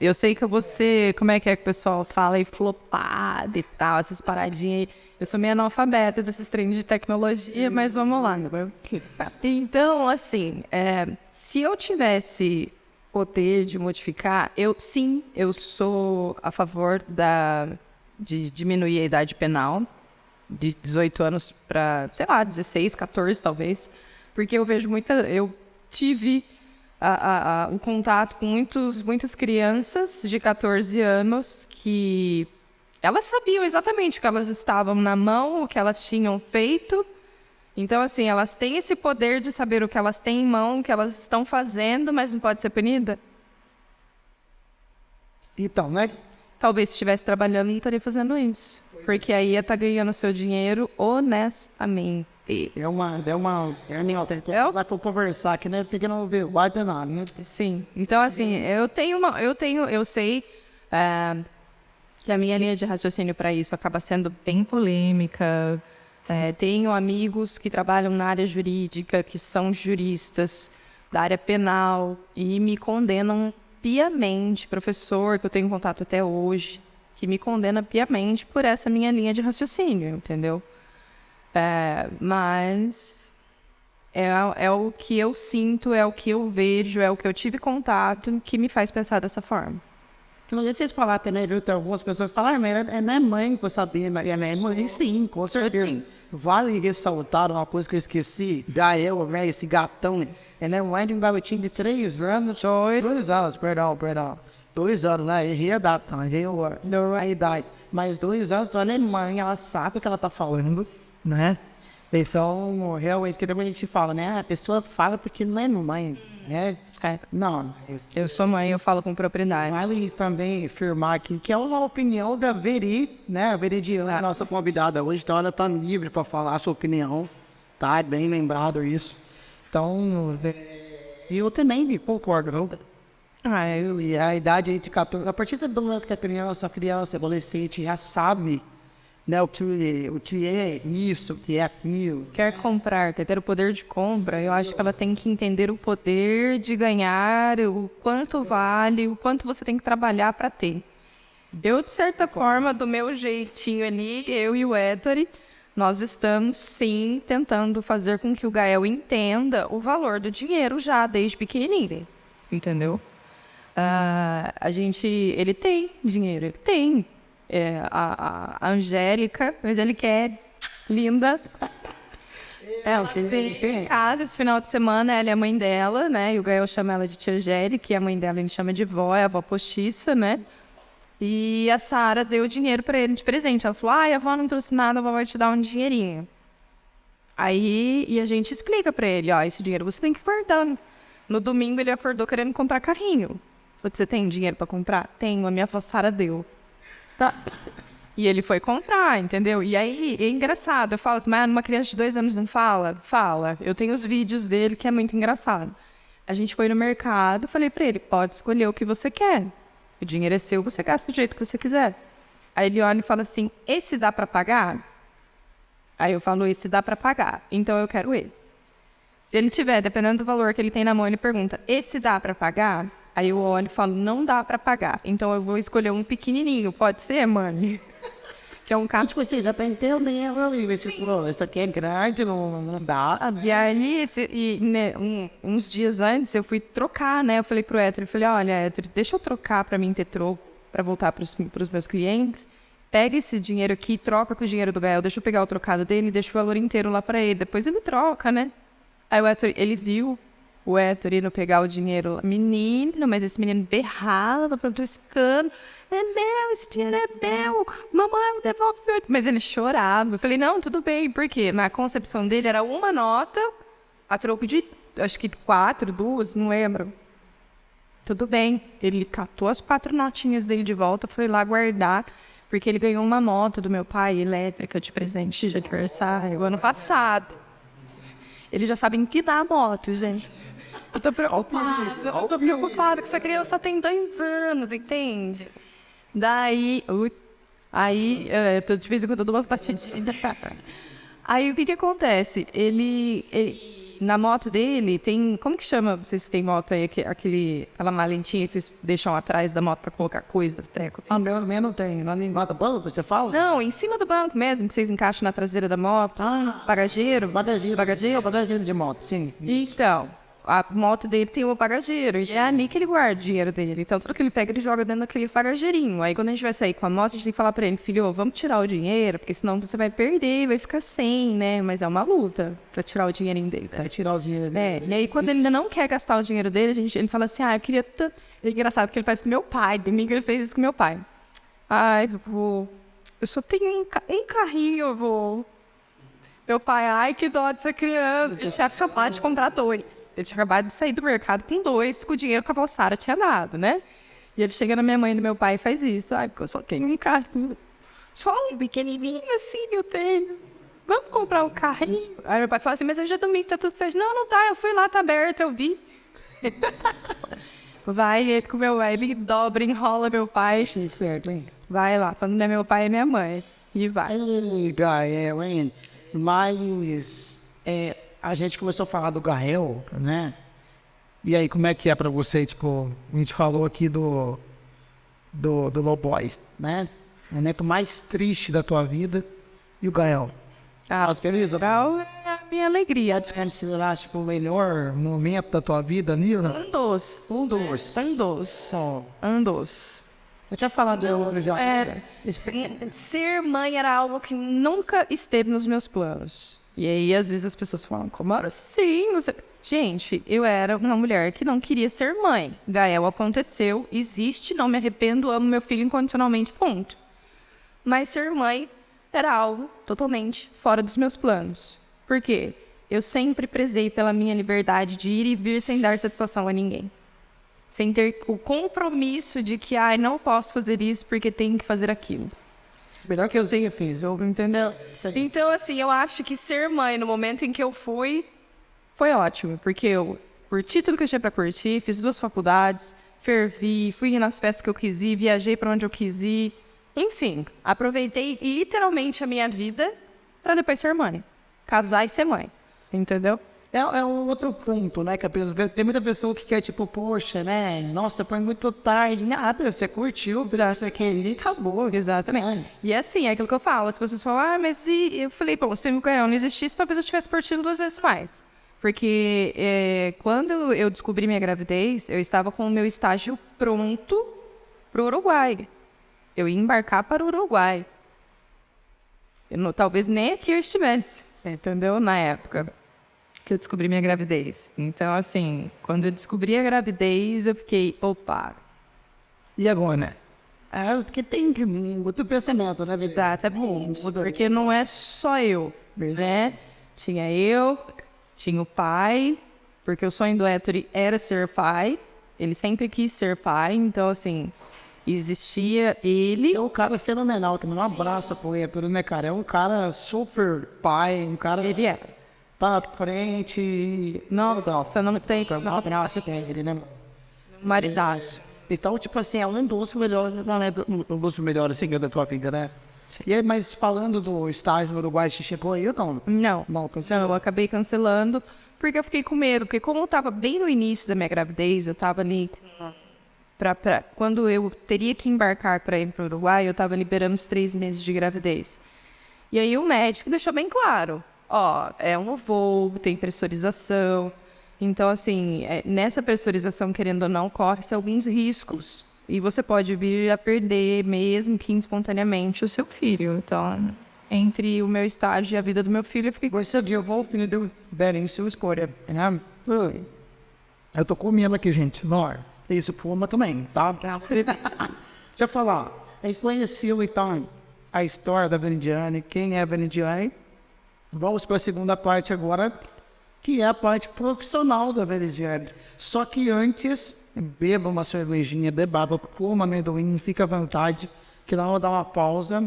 Eu sei que eu vou ser, como é que o pessoal fala aí, flopada e tal, essas paradinhas aí. Eu sou meio analfabeta desses treinos de tecnologia, mas vamos lá. Então, assim, se eu tivesse poder de modificar, eu sou a favor de diminuir a idade penal de 18 anos para, sei lá, 16, 14 talvez, porque eu vejo eu tive um contato com muitas crianças de 14 anos que elas sabiam exatamente o que elas estavam na mão, o que elas tinham feito. Então, assim, elas têm esse poder de saber o que elas têm em mão, o que elas estão fazendo, mas não pode ser punida. Então, né? Talvez se estivesse trabalhando, não estaria fazendo isso. Porque aí ia estar ganhando seu dinheiro honestamente. Ela foi conversar aqui, né? Fica no vai danado, né? Sim. Então, assim, eu sei que a minha linha de raciocínio para isso acaba sendo bem polêmica. Tenho amigos que trabalham na área jurídica, que são juristas da área penal e me condenam piamente, professor que eu tenho contato até hoje, que me condena piamente por essa minha linha de raciocínio, entendeu? Mas é o que eu sinto, é o que eu vejo, é o que eu tive contato que me faz pensar dessa forma. Que não vocês falar também, viu? Tem algumas pessoas que falam, mas não é mãe que eu sabia, mas é mãe, sim, com certeza. Sim. Vale ressaltar uma coisa que eu esqueci, Gael, né, esse gatão, ele é mãe de um garotinho de 3 anos, 2 anos, perdão. 2 anos, né? Errei a data, errei a idade. Mas 2 anos, então ela é mãe, ela sabe o que ela tá falando, né? Então, realmente, que também a gente fala, né? A pessoa fala porque não é mãe, né? Não. Eu sou mãe, eu falo com propriedade. Vale também afirmar aqui que é uma opinião da Veri, né? A Veri a nossa convidada hoje, então ela tá livre para falar a sua opinião, tá? É bem lembrado isso. Então, eu também concordo, viu? E a idade aí de 14, a partir do momento que a criança, adolescente já sabe, né, o que é isso, o que é aquilo. Quer comprar, quer ter o poder de compra, eu acho que ela tem que entender o poder de ganhar, o quanto vale, o quanto você tem que trabalhar para ter. Eu, de certa forma, do meu jeitinho ali, eu e o Ettore, nós estamos, sim, tentando fazer com que o Gael entenda o valor do dinheiro já desde pequenininho, entendeu? Ele tem dinheiro, ele tem. A Angélica é linda. Ela veio em casa esse final de semana, ela é a mãe dela, né? E o Gael chama ela de tia Angélica, e a mãe dela ele chama de vó, é a avó postiça, né? E a Sara deu dinheiro pra ele de presente. Ela falou, a avó não trouxe nada, a avó vai te dar um dinheirinho. Aí, a gente explica pra ele, esse dinheiro você tem que guardar. No domingo ele acordou querendo comprar carrinho. Você tem dinheiro pra comprar? Tenho, a minha avó Sara deu. Tá. E ele foi comprar, entendeu? E aí, é engraçado. Eu falo assim, mas uma criança de 2 anos não fala? Fala. Eu tenho os vídeos dele que é muito engraçado. A gente foi no mercado, falei pra ele, pode escolher o que você quer. O dinheiro é seu, você gasta do jeito que você quiser. Aí ele olha e fala assim, esse dá pra pagar? Aí eu falo, esse dá pra pagar. Então eu quero esse. Se ele tiver, dependendo do valor que ele tem na mão, ele pergunta, esse dá pra pagar? Aí eu olho e falo, não dá pra pagar. Então eu vou escolher um pequenininho. Pode ser, mãe? Que é um carro. Tipo assim, já tá entendendo ali. Isso aqui é grande, não dá. Né? E aí, uns dias antes, eu fui trocar, né? Eu falei pro Ettore, olha, Ettore, deixa eu trocar pra mim ter troco, pra voltar pros meus clientes. Pega esse dinheiro aqui, troca com o dinheiro do Gael. Deixa eu pegar o trocado dele e deixa o valor inteiro lá pra ele. Depois ele troca, né? Aí o Ettore, ele viu o Ettore indo pegar o dinheiro. Menino, mas esse menino berrava pra toscano. É meu, esse dinheiro é meu. Mamãe, devolve. Mas ele chorava. Eu falei, não, tudo bem. Por quê? Na concepção dele era uma nota a troco de, acho que 4, 2, não lembro. Tudo bem. Ele catou as 4 notinhas dele de volta, foi lá guardar, porque ele ganhou uma moto do meu pai, elétrica, de presente de aniversário, ano passado. Eles já sabem que dá a moto, gente. Eu tô preocupada que essa criança só tem 2 anos, entende? Daí, eu tô de vez em quando eu dou umas batidinhas. Aí o que acontece? Ele na moto dele tem... Como que chama? Vocês têm moto aí, aquela maletinha que vocês deixam atrás da moto pra colocar coisa, treco? Ah, meu não tem. Na língua do banco, você fala? Não, em cima do banco mesmo, que vocês encaixam na traseira da moto. Bagageiro. Bagageiro de moto, sim. Então, a moto dele tem um bagageiro, e é ali que ele guarda o dinheiro dele. Então, tudo que ele pega, ele joga dentro daquele bagageirinho. Aí, quando a gente vai sair com a moto, a gente tem que falar pra ele, filho, vamos tirar o dinheiro, porque senão você vai perder, vai ficar sem, né? Mas é uma luta pra tirar o dinheirinho dele. Vai tirar o dinheiro dele. E aí, quando ele ainda não quer gastar o dinheiro dele, ele fala assim, eu queria tanto... É engraçado que ele faz com meu pai, domingo ele fez isso com meu pai. Vô, eu só tenho um carrinho, vô. Meu pai, que dó dessa criança. Ele tinha acabado de comprar 2. Ele tinha acabado de sair do mercado, tem 2, com o dinheiro que a Valsara tinha dado, né? E ele chega na minha mãe e no meu pai e faz isso. Porque eu só tenho um carrinho. Só um pequenininho assim eu tenho. Vamos comprar um carrinho? Aí meu pai fala assim, mas hoje é domingo, tá tudo fechado. Não tá, eu fui lá, tá aberto, eu vi. Vai ele com meu pai, ele dobra, enrola meu pai. Esperto, hein? Vai lá, falando que é meu pai e minha mãe. E vai. Ei, Gael, hein? Mas a gente começou a falar do Gael, né? E aí, como é que é pra você? Tipo, a gente falou aqui do Lowboy, né? O momento mais triste da tua vida. E o Gael? Mas feliz, é a minha alegria. Pode considerar, tipo, o melhor momento da tua vida ali, ou não? Um dos. Eu tinha falado de outro já. Ser mãe era algo que nunca esteve nos meus planos. E aí, às vezes, as pessoas falam, como assim? Gente, eu era uma mulher que não queria ser mãe. Gael aconteceu, existe, não me arrependo, amo meu filho incondicionalmente, ponto. Mas ser mãe era algo totalmente fora dos meus planos. Por quê? Eu sempre prezei pela minha liberdade de ir e vir sem dar satisfação a ninguém. Sem ter o compromisso de que, não posso fazer isso porque tenho que fazer aquilo. Melhor que eu tenha fiz, entendeu? Então, assim, eu acho que ser mãe no momento em que eu fui, foi ótimo. Porque eu curti tudo que eu tinha pra curtir, fiz 2 faculdades, fervi, fui nas festas que eu quis ir, viajei pra onde eu quis ir. Enfim, aproveitei literalmente a minha vida pra depois ser mãe. Casar e ser mãe, entendeu? É um outro ponto, né? Que a pessoa, tem muita pessoa que quer, tipo, poxa, né? Nossa, foi muito tarde. Nada, você curtiu, você queria e acabou. Exatamente. E assim, é aquilo que eu falo. As pessoas falam, mas e... Eu falei, bom, se o Gael não existisse, talvez eu tivesse curtido 2 vezes mais. Porque quando eu descobri minha gravidez, eu estava com o meu estágio pronto pro Uruguai. Eu ia embarcar para o Uruguai. Talvez nem aqui eu estivesse, entendeu? Na época que eu descobri minha gravidez. Então, assim, quando eu descobri a gravidez, eu fiquei, opa. E agora, né? Porque tem outro pensamento, né? Exatamente. Porque não é só eu, né? Tinha eu, tinha o pai, porque o sonho do Héctor era ser pai. Ele sempre quis ser pai, então, assim, existia ele. É um cara fenomenal também. Um abraço pro Héctor, né, cara? É um cara super pai, um cara... Ele é. Pra frente. Nossa, não tem. Um abraço pra ele, né? Maridaço. Então, tipo assim, é um dos melhores, um dos melhores assim, da tua vida, né? E aí, mas falando do estágio no Uruguai, você chegou aí ou não? Não, eu acabei cancelando, porque eu fiquei com medo, porque como eu tava bem no início da minha gravidez, eu tava ali quando eu teria que embarcar para ir para o Uruguai, eu tava liberando os 3 meses de gravidez. E aí o médico deixou bem claro, é um voo, tem pressurização. Então, assim, nessa pressurização, querendo ou não, corre-se alguns riscos. E você pode vir a perder, mesmo que espontaneamente, o seu filho. Então, entre o meu estágio e a vida do meu filho, eu fiquei... Você deu o filho do Beren, sua escolha, né? Eu tô comendo aqui, gente. Isso fuma também, tá? Deixa eu falar. A gente conheceu, então, a história da Veridiane, quem é a Veridiane. Vamos para a segunda parte agora, que é a parte profissional da Veridiane. Só que antes, beba uma cervejinha, fuma amendoim, fica à vontade, que nós vamos dar uma pausa.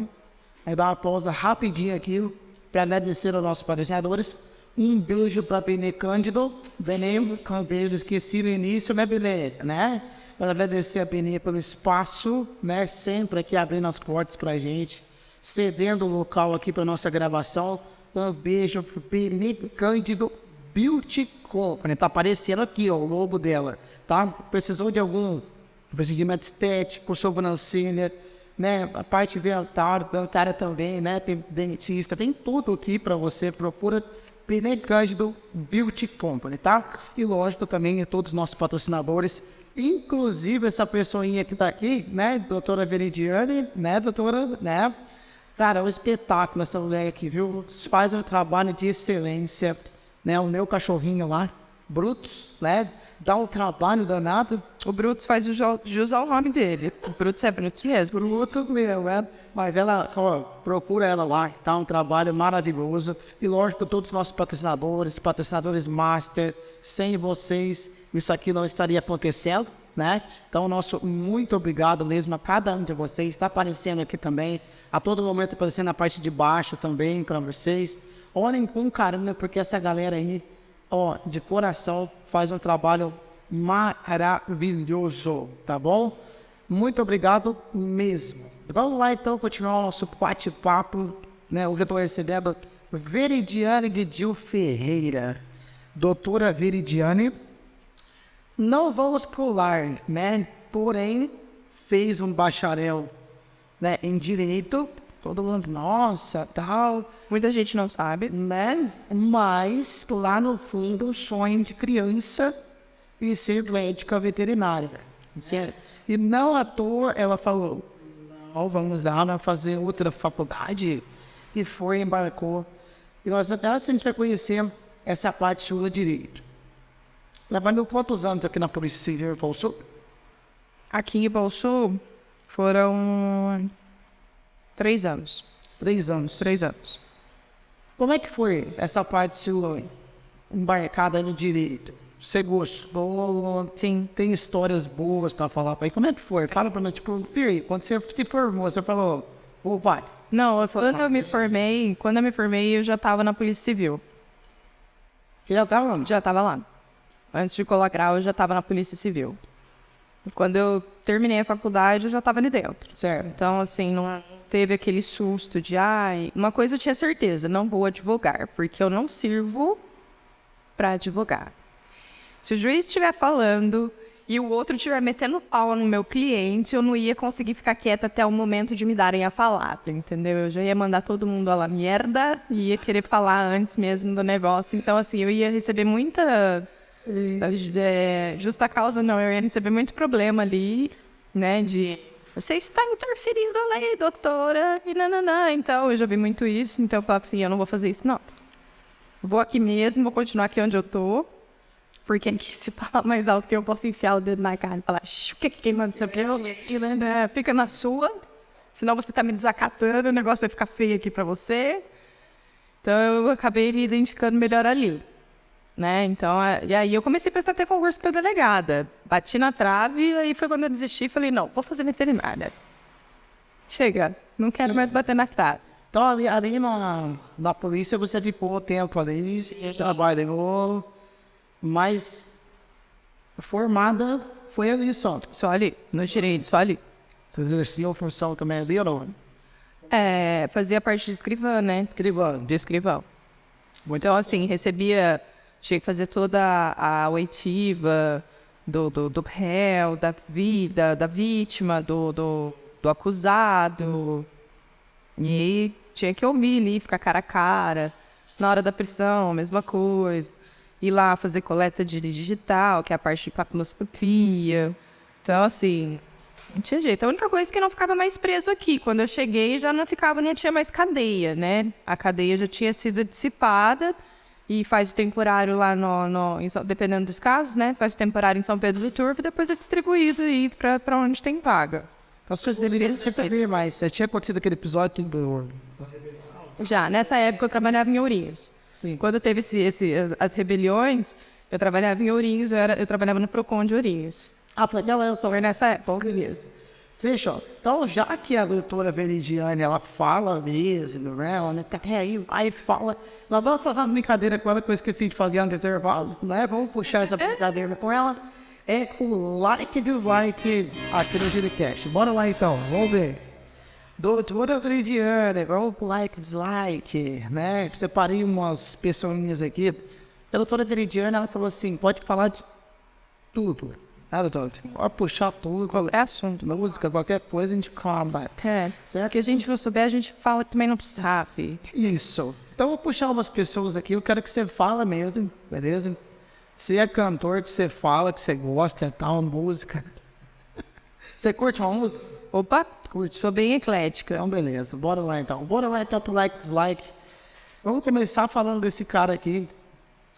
Vai dar uma pausa rapidinho aqui, para agradecer aos nossos patrocinadores. Um beijo para Benê Cândido. Benê, um beijo, esqueci no início, né, Benê? Né? Para agradecer a Benê pelo espaço, né? Sempre aqui abrindo as portas para a gente, cedendo o local aqui para nossa gravação. Um beijo para Benê Cândido. Beauty Company. Tá aparecendo aqui, ó, o logo dela, tá? Precisou de algum procedimento estético, sobrancelha, né? A parte dentária também, né? Tem dentista, tem tudo aqui para você. Procura Pinei Cândido Beauty Company, tá? E lógico também todos os nossos patrocinadores, inclusive essa pessoinha que tá aqui, né? Doutora Veridiane, né, doutora, né? Cara, é um espetáculo essa mulher aqui, viu? Faz um trabalho de excelência, né? O meu cachorrinho lá, Brutus, né? Dá um trabalho danado. O Brutus faz jus ao nome dele. O Brutus é Brutus mesmo. Brutus mesmo, né? Mas ela, ó, procura ela lá, tá um trabalho maravilhoso. E lógico, todos os nossos patrocinadores master, sem vocês, isso aqui não estaria acontecendo, né? Então, nosso muito obrigado mesmo a cada um de vocês. Está aparecendo aqui também, a todo momento aparecendo na parte de baixo também para vocês. Olhem com carinho, porque essa galera aí, ó, de coração, faz um trabalho maravilhoso, tá bom? Muito obrigado mesmo. Vamos lá então continuar o nosso bate-papo, né? Hoje eu estou recebendo Veridiane Guidil Ferreira. Doutora Veridiane, não vamos pular, né? Porém, fez um bacharel, né, em Direito. Todo mundo, nossa, tal. Muita gente não sabe. Né? Mas, lá no fundo, o sonho de criança e ser médica veterinária. Certo? E não à toa, ela falou, não, vamos lá fazer outra faculdade. E foi, embarcou. E nós, antes a gente vai conhecer essa parte sua de Direito. Trabalhou quantos anos aqui na Polícia Civil em Bolsul? Aqui em Bolsul foram 3 anos. 3 anos. 3 anos. Como é que foi essa parte sua embarcada no Direito? Você gostou? Sim. Tem histórias boas para falar para aí? Como é que foi? Fala para mim, tipo, quando você se formou, você falou, ô pai. Não, quando eu me formei, eu já estava na Polícia Civil. Você já estava lá? Já estava lá. Antes de colar grau, eu já estava na Polícia Civil. E quando eu terminei a faculdade, eu já estava ali dentro. Certo. Então, assim, não teve aquele susto de, ai... Uma coisa eu tinha certeza, não vou advogar, porque eu não sirvo para advogar. Se o juiz estiver falando e o outro estiver metendo pau no meu cliente, eu não ia conseguir ficar quieta até o momento de me darem a palavra, entendeu? Eu já ia mandar todo mundo a la merda e ia querer falar antes mesmo do negócio. Então, assim, eu ia receber muita... justa causa, não. Eu ia receber muito problema ali, né? De... Você está interferindo na lei, doutora, e nananã. Então, eu já vi muito isso. Então, eu falava assim, eu não vou fazer isso, não. Vou aqui mesmo, vou continuar aqui onde eu tô. Porque aqui se fala mais alto que eu posso enfiar o dedo na cara e falar, o que queima, não sei o que. Fica na sua, senão você tá me desacatando, o negócio vai ficar feio aqui pra você. Então, eu acabei me identificando melhor ali. Né? Então, e aí eu comecei a prestar até concurso para delegada. Bati na trave e aí foi quando eu desisti e falei, não, vou fazer veterinária. Chega, não quero mais bater na trave. Então, ali na polícia, você ficou tempo ali, trabalhou, mas formada foi ali só. Só ali, no direito, só ali. Vocês exerciam função também ali ou não? Fazia parte de escrivã, né? Escrivão. De escrivão. Então, assim, tinha que fazer toda a oitiva do réu, da vítima, do acusado. E aí tinha que ouvir ali, ficar cara a cara. Na hora da prisão, a mesma coisa. Ir lá fazer coleta de digital, que é a parte de papiloscopia. Então, assim, não tinha jeito. A única coisa é que não ficava mais preso aqui. Quando eu cheguei, já não tinha mais cadeia, né? A cadeia já tinha sido dissipada. E faz o temporário lá dependendo dos casos, né? Faz o temporário em São Pedro do Turvo e depois é distribuído aí para onde tem vaga. Então, vocês deveriam ter mais. Já tinha acontecido aquele episódio do... Já, nessa época eu trabalhava em Ourinhos. Sim. Quando teve as rebeliões, eu trabalhava em Ourinhos, eu trabalhava no Procon de Ourinhos. Foi aquela época. Foi nessa época. Beleza. Fechou. Então, já que a doutora Veridiane, ela fala mesmo, né? Ela aí fala... Nós vamos fazer uma brincadeira com ela que eu esqueci de fazer no intervalo, né? Vamos puxar essa brincadeira com ela. É com like e dislike aqui no Girocast. Bora lá, então. Vamos ver. Doutora Veridiane, vamos pro like e dislike, né? Separei umas pessoinhas aqui. A doutora Veridiana, ela falou assim, pode falar de tudo. Ah, doutora, pode puxar tudo. Qualquer assunto. Música, qualquer coisa, a gente fala. Certo? Que a gente não souber, a gente fala que também não sabe. Isso. Então, eu vou puxar umas pessoas aqui, eu quero que você fala mesmo, beleza? Você é cantor, que você fala, que você gosta e tal, música. Você curte uma música? Opa, sou bem eclética. Então, beleza. Bora lá, então. Bora lá, então, pro like, dislike. Vamos começar falando desse cara aqui.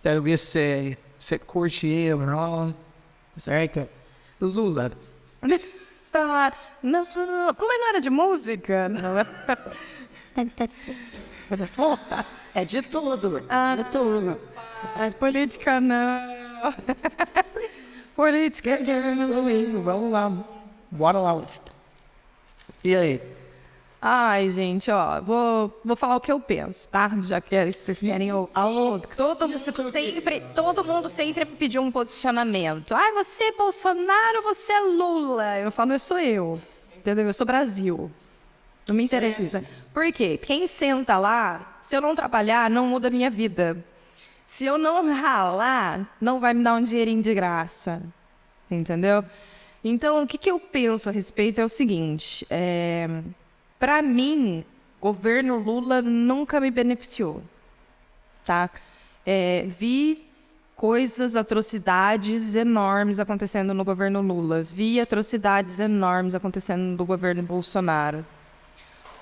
Quero ver se você curte ele ou não. Certo? Lula. Não, como não era de música? Não. É de tudo. De tudo. Mas política não. Política não. Vamos lá. Bora lá. E aí? Ai, gente, ó, vou falar o que eu penso, tá? Já que vocês querem ouvir. Todo mundo sempre me pediu um posicionamento. Ai, você é Bolsonaro ou você é Lula? Eu falo, eu sou eu. Entendeu? Eu sou Brasil. Não me interessa. Por quê? Quem senta lá, se eu não trabalhar, não muda a minha vida. Se eu não ralar, não vai me dar um dinheirinho de graça. Entendeu? Então, o que eu penso a respeito é o seguinte. Para mim, o governo Lula nunca me beneficiou, tá? Vi coisas, atrocidades enormes acontecendo no governo Lula. Vi atrocidades enormes acontecendo no governo Bolsonaro.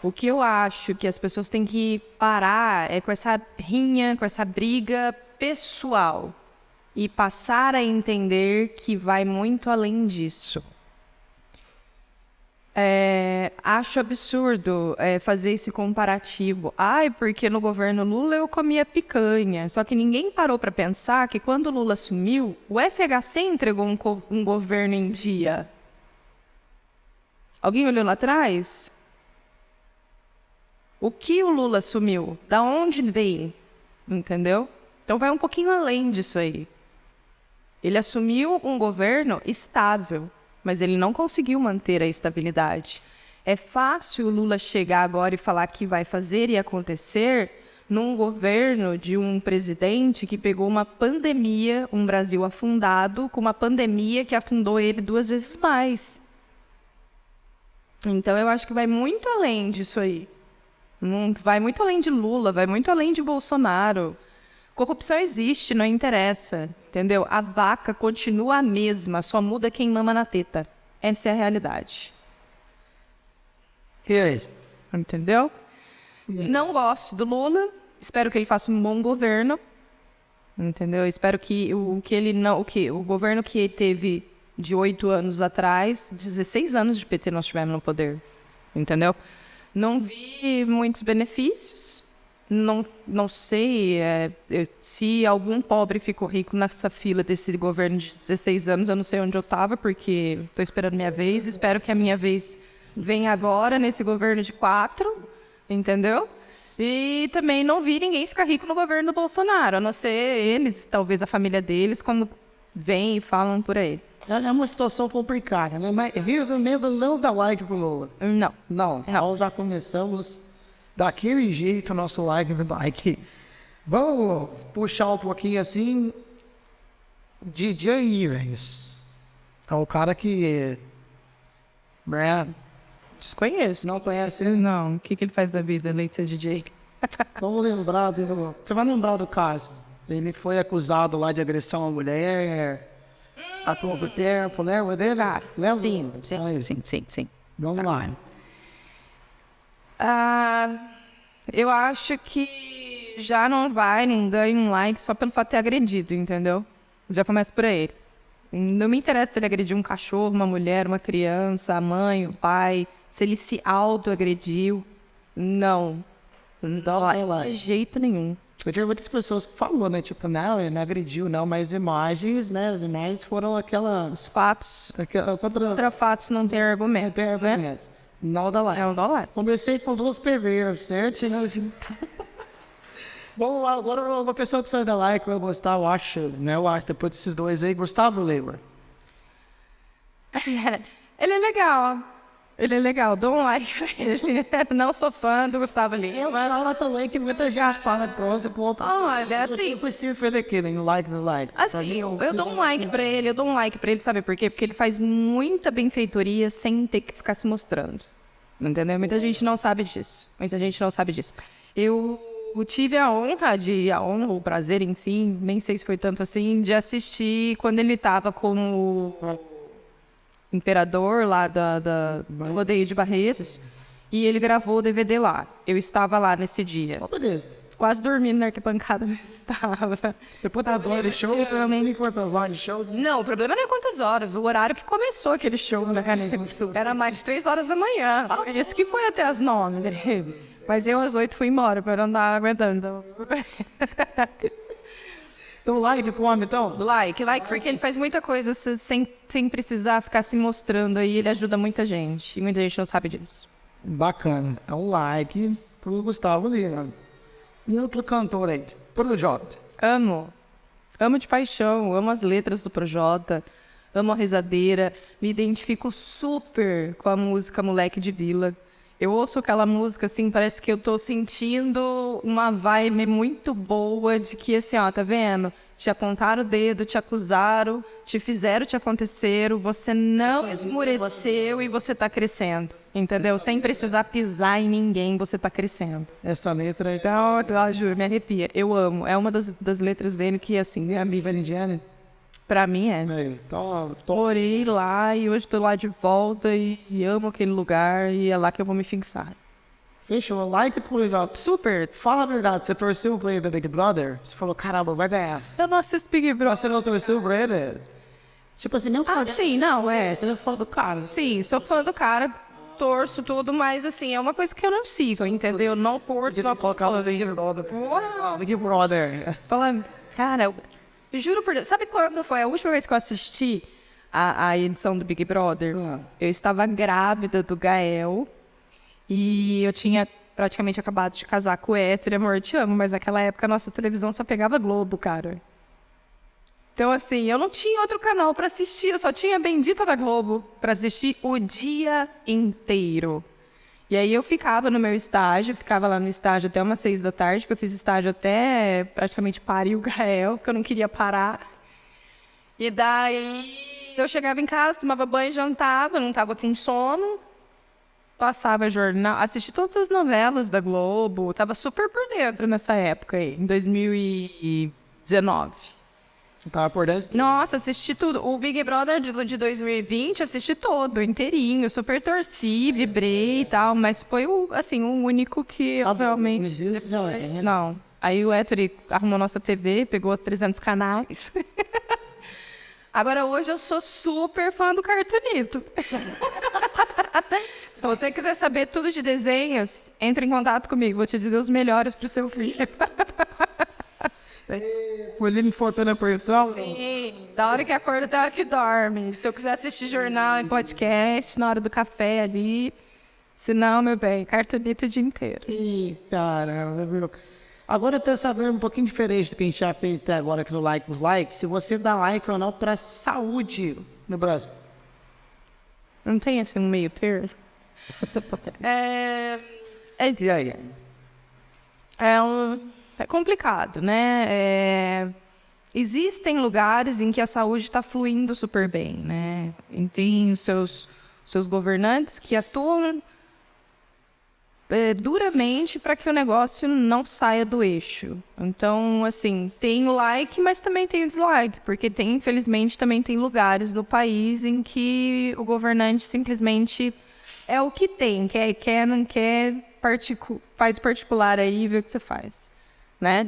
O que eu acho que as pessoas têm que parar é com essa rinha, com essa briga pessoal e passar a entender que vai muito além disso. Acho absurdo fazer esse comparativo. Ai, porque no governo Lula eu comia picanha. Só que ninguém parou para pensar que quando o Lula assumiu, o FHC entregou um governo em dia. Alguém olhou lá atrás? O que o Lula assumiu? Da onde veio? Entendeu? Então vai um pouquinho além disso aí. Ele assumiu um governo estável, mas ele não conseguiu manter a estabilidade. É fácil o Lula chegar agora e falar que vai fazer e acontecer num governo de um presidente que pegou uma pandemia, um Brasil afundado, com uma pandemia que afundou ele 2 vezes mais. Então eu acho que vai muito além disso aí. Vai muito além de Lula, vai muito além de Bolsonaro. Corrupção existe, não interessa, entendeu? A vaca continua a mesma, só muda quem mama na teta. Essa é a realidade. E aí? Entendeu? Não gosto do Lula, espero que ele faça um bom governo, entendeu? Espero que o governo que ele teve de 8 anos atrás, 16 anos de PT nós tivemos no poder, entendeu? Não vi muitos benefícios. Não sei se algum pobre ficou rico nessa fila desse governo de 16 anos. Eu não sei onde eu estava, porque estou esperando minha vez. Espero que a minha vez venha agora, nesse governo de 4, entendeu? E também não vi ninguém ficar rico no governo do Bolsonaro, a não ser eles, talvez a família deles, quando vêm e falam por aí. É uma situação complicada, né? Mas, resumindo, não dá like pro Lula. Não. Então já começamos daquele jeito o nosso like. Vamos puxar um pouquinho assim. DJ Ivens. É um cara que... Desconheço. Não conhece ele? Não. O que ele faz da vida, além de ser DJ? Vamos lembrar do... Você vai lembrar do caso. Ele foi acusado lá de agressão à mulher há pouco tempo, lembra dele? Lembra? Sim. Vamos lá. Eu acho que já não ganha um like só pelo fato de ter agredido, entendeu? Já começa por aí. Não me interessa se ele agrediu um cachorro, uma mulher, uma criança, a mãe, o pai, se ele se auto-agrediu. Não de jeito nenhum. Eu tinha muitas pessoas que falaram, né? Tipo, não, ele não agrediu, não, mas imagens, né? As imagens foram aquelas... Os fatos. Contra fatos não tem argumento. Não tem argumento. Não dá like. Não dá like. Comecei com 2 PVs, certo? Vamos lá, agora uma pessoa que sai da like vai gostar, eu acho, né? Eu acho, depois desses 2 aí, Gustavo Lima. Ele é legal. Ele é legal, dou um like pra ele. Não sou fã do Gustavo Lima. Eu falo também que muita gente fala próximo, ponto. Olha, assim... Eu sempre preciso fazer aquilo, no like, no like. Assim, eu dou um like pra ele, sabe por quê? Porque ele faz muita benfeitoria sem ter que ficar se mostrando. Entendeu? Muita gente não sabe disso. Eu tive a honra, o prazer, enfim, nem sei se foi tanto assim, de assistir quando ele tava com o imperador lá do rodeio de Barretos, e ele gravou o DVD lá. Eu estava lá nesse dia. Beleza. Quase dormindo na arquibancada, mas estava. Depois das horas de show, nem foi para as horas de show. Não, o problema não é quantas horas, o horário que começou aquele show, né? Era mais de 3 horas da manhã. Por isso que foi até as 9. Mas eu às 8 fui embora, para não andar aguentando. Então, like pro homem, então? Like, porque ele faz muita coisa sem precisar ficar se mostrando aí, ele ajuda muita gente. E muita gente não sabe disso. Bacana. Então, like pro Gustavo Lima. E outro cantor aí, Projota. Amo de paixão, amo as letras do Projota, amo a rezadeira, me identifico super com a música Moleque de Vila. Eu ouço aquela música, assim, parece que eu tô sentindo uma vibe muito boa de que, assim, ó, tá vendo? Te apontaram o dedo, te acusaram, te fizeram, te aconteceram, você não esmureceu e você tá crescendo, entendeu? Sem precisar pisar em ninguém, você tá crescendo. Essa letra aí. Então, eu juro, me arrepia. Eu amo. É uma das letras dele que, assim, É a Viva Indiana? pra mim é. Então, Morei lá e hoje tô lá de volta e amo aquele lugar e é lá que eu vou me fixar. fechou. Like pro Projota. Super. Fala a verdade, você torceu pro ele da Big Brother? Você falou, caramba, vai ganhar. Eu não assisto Big Brother. Você não torceu pra ele? Tipo assim, não Ah, sim, não, é. Você é fã do cara. Sim, sou fã do cara, torço tudo, mas assim, é uma coisa que eu não sigo, entendeu? Não curto, não Colocar o Big Brother. Uau. Big Brother. Fala, cara, eu juro por Deus, sabe quando foi a última vez que eu assisti a edição do Big Brother? Eu estava grávida do Gael e eu tinha praticamente acabado de casar com o hétero, amor, te amo, mas naquela época a nossa televisão só pegava Globo, cara. Então, assim, eu não tinha outro canal para assistir, eu só tinha a bendita da Globo para assistir o dia inteiro. E aí eu ficava no meu estágio, ficava lá no estágio até umas 6 da tarde, porque eu fiz estágio até praticamente parir o Gael, porque eu não queria parar. E daí eu chegava em casa, tomava banho, jantava, não estava com sono, passava jornal, assisti todas as novelas da Globo, estava super por dentro nessa época aí, em 2019. Tava por dentro? Nossa, assisti tudo. O Big Brother de 2020, assisti todo, inteirinho. Super torci, vibrei e tal, mas foi o único que eu realmente... Não. Aí o Héctor arrumou nossa TV, pegou 300 canais. Agora, hoje eu sou super fã do Cartoonito. Se você quiser saber tudo de desenhos, entre em contato comigo. Vou te dizer os melhores pro seu filho. Foi ele importando a pressão? Sim, da hora que acorda, da hora que dorme. Se eu quiser assistir jornal e podcast, na hora do café ali. Se não, meu bem, Cartoonito o dia inteiro. Ih, caramba, viu? Agora eu quero saber um pouquinho diferente do que a gente já fez até agora aqui no Like dos Likes. Se você dá like ou não para saúde no Brasil. Não tem assim um meio termo? E aí? É complicado, né? Existem lugares em que a saúde está fluindo super bem, né? E tem os seus governantes que atuam duramente para que o negócio não saia do eixo. Então, assim, tem o like, mas também tem o dislike, porque infelizmente, também tem lugares do país em que o governante simplesmente é o que tem, quer, não quer, faz particular aí e vê o que você faz. Né?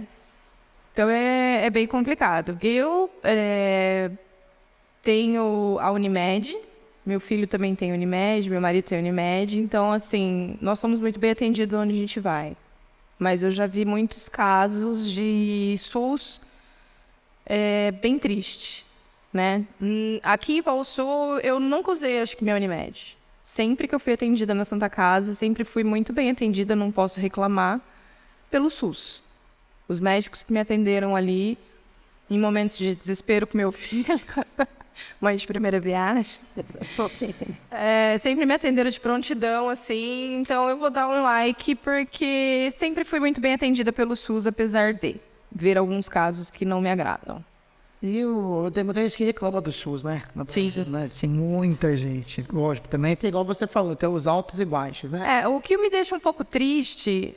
Então é bem complicado. Eu tenho a Unimed, meu filho também tem Unimed, meu marido tem Unimed, então assim, nós somos muito bem atendidos onde a gente vai. Mas eu já vi muitos casos de SUS bem triste, né? Aqui em Pau Sul eu nunca usei, acho que, minha Unimed. Sempre que eu fui atendida na Santa Casa, sempre fui muito bem atendida, não posso reclamar, pelo SUS. Os médicos que me atenderam ali, em momentos de desespero com meu filho, mãe de primeira viagem. Sempre me atenderam de prontidão, assim, então eu vou dar um like, porque sempre fui muito bem atendida pelo SUS, apesar de ver alguns casos que não me agradam. E tem muita gente que reclama do SUS, né? Sim. Né? Tem muita gente. Lógico, também tem, igual você falou, tem os altos e baixos, né? O que me deixa um pouco triste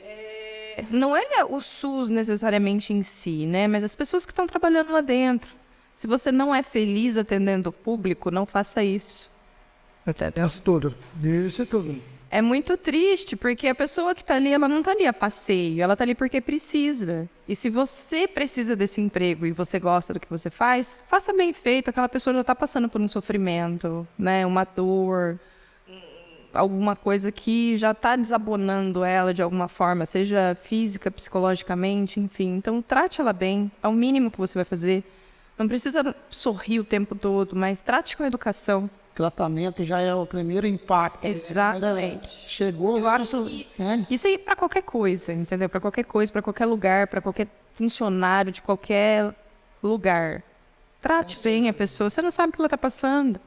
não é o SUS necessariamente em si, né? Mas as pessoas que estão trabalhando lá dentro. Se você não é feliz atendendo o público, não faça isso. Entendeu? Isso tudo. É muito triste, porque a pessoa que está ali, ela não está ali a passeio, ela está ali porque precisa. E se você precisa desse emprego e você gosta do que você faz, faça bem feito. Aquela pessoa já está passando por um sofrimento, né? Uma dor, alguma coisa que já está desabonando ela de alguma forma, seja física, psicologicamente, enfim. Então, trate ela bem, é o mínimo que você vai fazer. Não precisa sorrir o tempo todo, mas trate com educação. Tratamento já é o primeiro impacto. Exatamente. Chegou, eu acho que isso aí para qualquer coisa, entendeu? Para qualquer coisa, para qualquer lugar, para qualquer funcionário de qualquer lugar. Trate bem a pessoa, você não sabe o que ela está passando.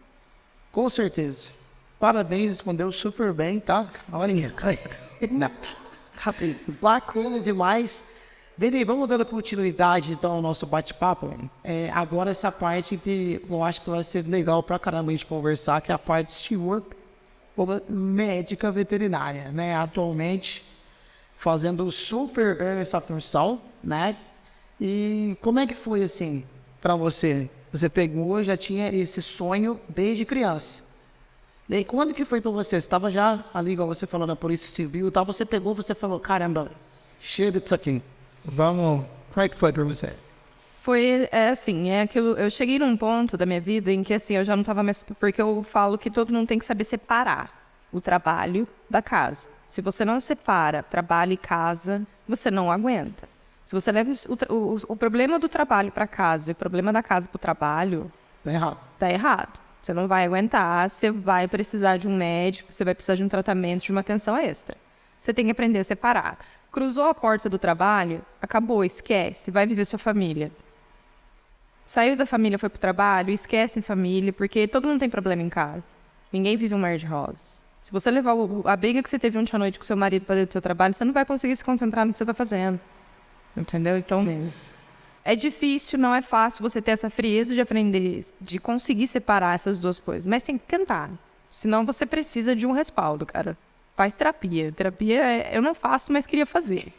Com certeza. Parabéns, respondeu super bem, tá? Olha, bacana demais. Vini, vamos dando continuidade então ao nosso bate-papo. Agora essa parte que eu acho que vai ser legal pra caramba a gente conversar, que é a parte de senhor como médica veterinária, né? Atualmente fazendo super bem essa função, né? E como é que foi assim pra você? Você pegou, já tinha esse sonho desde criança. E aí, quando que foi pra você? Você estava já ali, igual você falou, na Polícia Civil, tá? Você pegou, você falou, caramba, chega disso aqui. Vamos, como é que foi pra você? Foi assim, aquilo. Eu cheguei num ponto da minha vida em que assim, eu já não estava mais. Porque eu falo que todo mundo tem que saber separar o trabalho da casa. Se você não separa trabalho e casa, você não aguenta. Se você leva o problema do trabalho para casa e o problema da casa para o trabalho, Tá errado. Tá errado. Você não vai aguentar, você vai precisar de um médico, você vai precisar de um tratamento, de uma atenção extra. Você tem que aprender a separar. Cruzou a porta do trabalho, acabou, esquece, vai viver sua família. Saiu da família, foi pro trabalho, esquece a família, porque todo mundo tem problema em casa. Ninguém vive um mar de rosas. Se você levar a briga que você teve ontem à noite com seu marido para dentro do seu trabalho, você não vai conseguir se concentrar no que você está fazendo. Entendeu? Então, sim, é difícil, não é fácil você ter essa frieza de aprender, de conseguir separar essas duas coisas. Mas tem que tentar. Senão você precisa de um respaldo, cara. Faz terapia. Terapia eu não faço, mas queria fazer.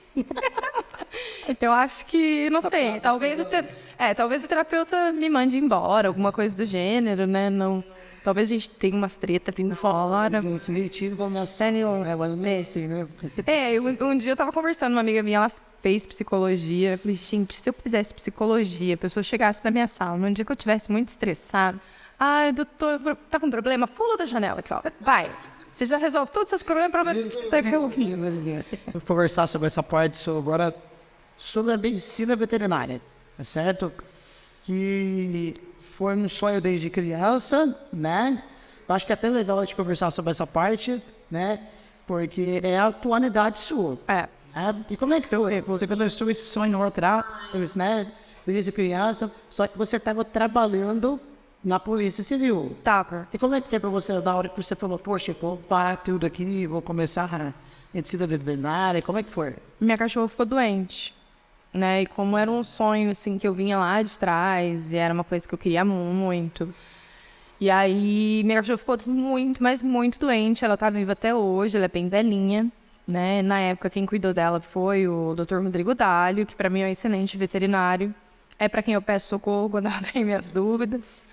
Eu acho que, não sei, talvez o terapeuta me mande embora, alguma coisa do gênero, né? Não, talvez a gente tenha umas tretas vindo fora. Esse retiro como é sério, assim, né? Um dia eu tava conversando com uma amiga minha, ela fez psicologia. Eu falei, gente, se eu fizesse psicologia, a pessoa chegasse na minha sala, num dia que eu estivesse muito estressada, ai, doutor, tá com problema? Pula da janela aqui, ó. Vai. Você já resolve todos os seus problemas para Vou conversar sobre essa parte agora sobre a medicina veterinária, tá certo? Que foi um sonho desde criança, né? Eu acho que é até legal a gente conversar sobre essa parte, né? Porque é a atualidade sua. E como é que foi? Você começou esse sonho lá atrás, né? Desde criança, só que você estava trabalhando na Polícia Civil. Tava. E como é que foi pra você, na hora que você falou, poxa, vou parar tudo aqui, vou começar a medicina veterinária, como é que foi? Minha cachorra ficou doente, né? E como era um sonho, assim, que eu vinha lá de trás, e era uma coisa que eu queria muito. E aí, minha cachorra ficou muito, mas muito doente. Ela tá viva até hoje, ela é bem velhinha, né? Na época, quem cuidou dela foi o Dr. Rodrigo Dálio, que pra mim é um excelente veterinário. É pra quem eu peço socorro quando eu tenho minhas dúvidas.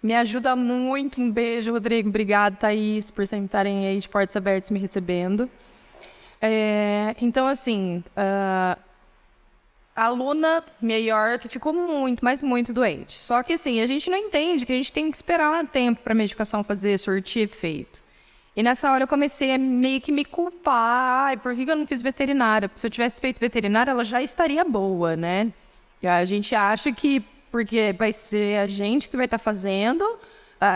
Me ajuda muito. Um beijo, Rodrigo. Obrigada, Thaís, por sempre estarem aí de portas abertas me recebendo. Então, assim, a aluna melhor que ficou muito, mas muito doente. Só que, assim, a gente não entende que a gente tem que esperar um tempo para a medicação fazer, surtir efeito. E nessa hora eu comecei a meio que me culpar. Ai, por que eu não fiz veterinária? Porque se eu tivesse feito veterinária, ela já estaria boa, né? E a gente acha que porque vai ser a gente que vai estar fazendo,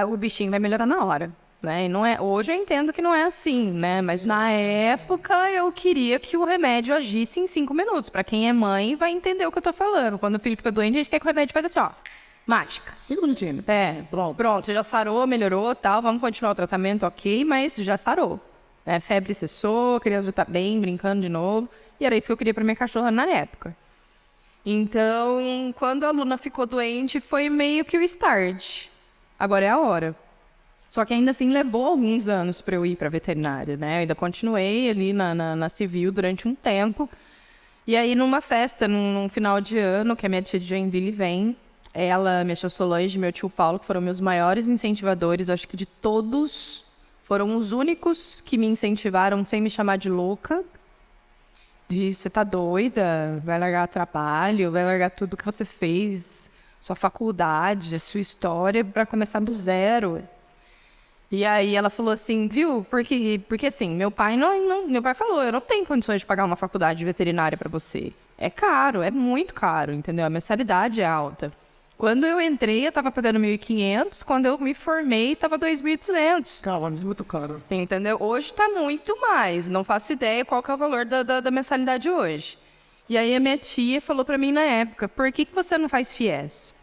o bichinho vai melhorar na hora, né? E não é, hoje eu entendo que não é assim, né? Mas na época eu queria que o remédio agisse em 5 minutos. Para quem é mãe vai entender o que eu tô falando. Quando o filho fica doente, a gente quer que o remédio faça assim, ó. mágica. 5 minutinhos. Pronto, você já sarou, melhorou, tal, vamos continuar o tratamento, ok, mas já sarou. Febre cessou, a criança já tá bem, brincando de novo. E era isso que eu queria pra minha cachorra na época. Então, quando a Luna ficou doente, foi meio que o start. Agora é a hora. Só que ainda assim levou alguns anos para eu ir para veterinária, né? Eu ainda continuei ali na civil durante um tempo. E aí, numa festa, num final de ano, que a minha tia de Joinville vem, ela, minha tia Solange e meu tio Paulo, que foram meus maiores incentivadores, acho que de todos, foram os únicos que me incentivaram sem me chamar de louca. De você tá doida, vai largar trabalho, vai largar tudo que você fez, sua faculdade, a sua história, para começar do zero. E aí ela falou assim, viu, porque assim, meu pai falou, eu não tenho condições de pagar uma faculdade de veterinária para você. É caro, é muito caro, entendeu? A mensalidade é alta. Quando eu entrei, eu tava pagando 1.500, quando eu me formei, tava 2.200. Calma, é muito caro. Entendeu? Hoje tá muito mais, não faço ideia qual que é o valor da mensalidade hoje. E aí a minha tia falou para mim na época, por que você não faz FIES?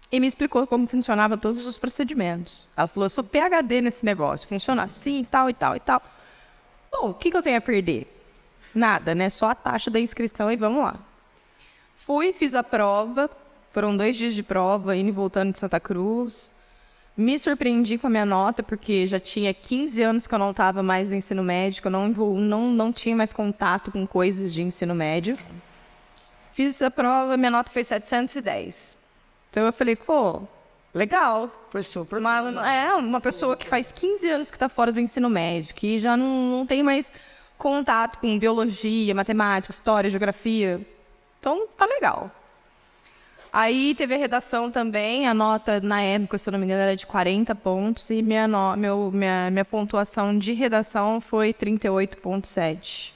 E me explicou como funcionava todos os procedimentos. Ela falou, eu sou PhD nesse negócio, funciona assim, tal e tal e tal. Bom, o que eu tenho a perder? Nada, né? Só a taxa da inscrição e vamos lá. Fui, fiz a prova, foram 2 dias de prova, indo e voltando de Santa Cruz. Me surpreendi com a minha nota, porque já tinha 15 anos que eu não estava mais no ensino médio, que eu não tinha mais contato com coisas de ensino médio. Fiz a prova, minha nota foi 710. Então eu falei, pô, legal. Foi super. Uma pessoa que faz 15 anos que está fora do ensino médio, que já não tem mais contato com biologia, matemática, história, geografia. Então tá legal. Aí teve a redação também, a nota na época, se eu não me engano, era de 40 pontos e minha pontuação de redação foi 38,7.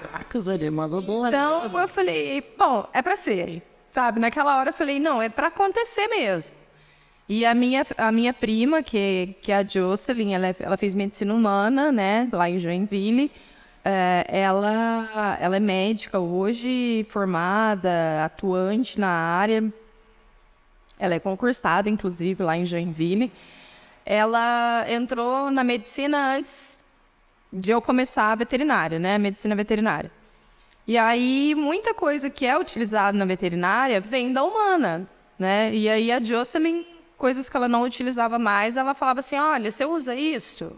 Caraca, ele mandou boa. Então eu falei, bom, é pra ser. Sabe, naquela hora eu falei, não, é para acontecer mesmo. E a minha prima, que é a Jocelyn, ela fez medicina humana, né, lá em Joinville. Ela é médica hoje, formada, atuante na área. Ela é concursada, inclusive, lá em Joinville. Ela entrou na medicina antes de eu começar a veterinária, né, medicina veterinária. E aí, muita coisa que é utilizada na veterinária vem da humana, né? E aí, a Jocelyn, coisas que ela não utilizava mais, ela falava assim, olha, você usa isso?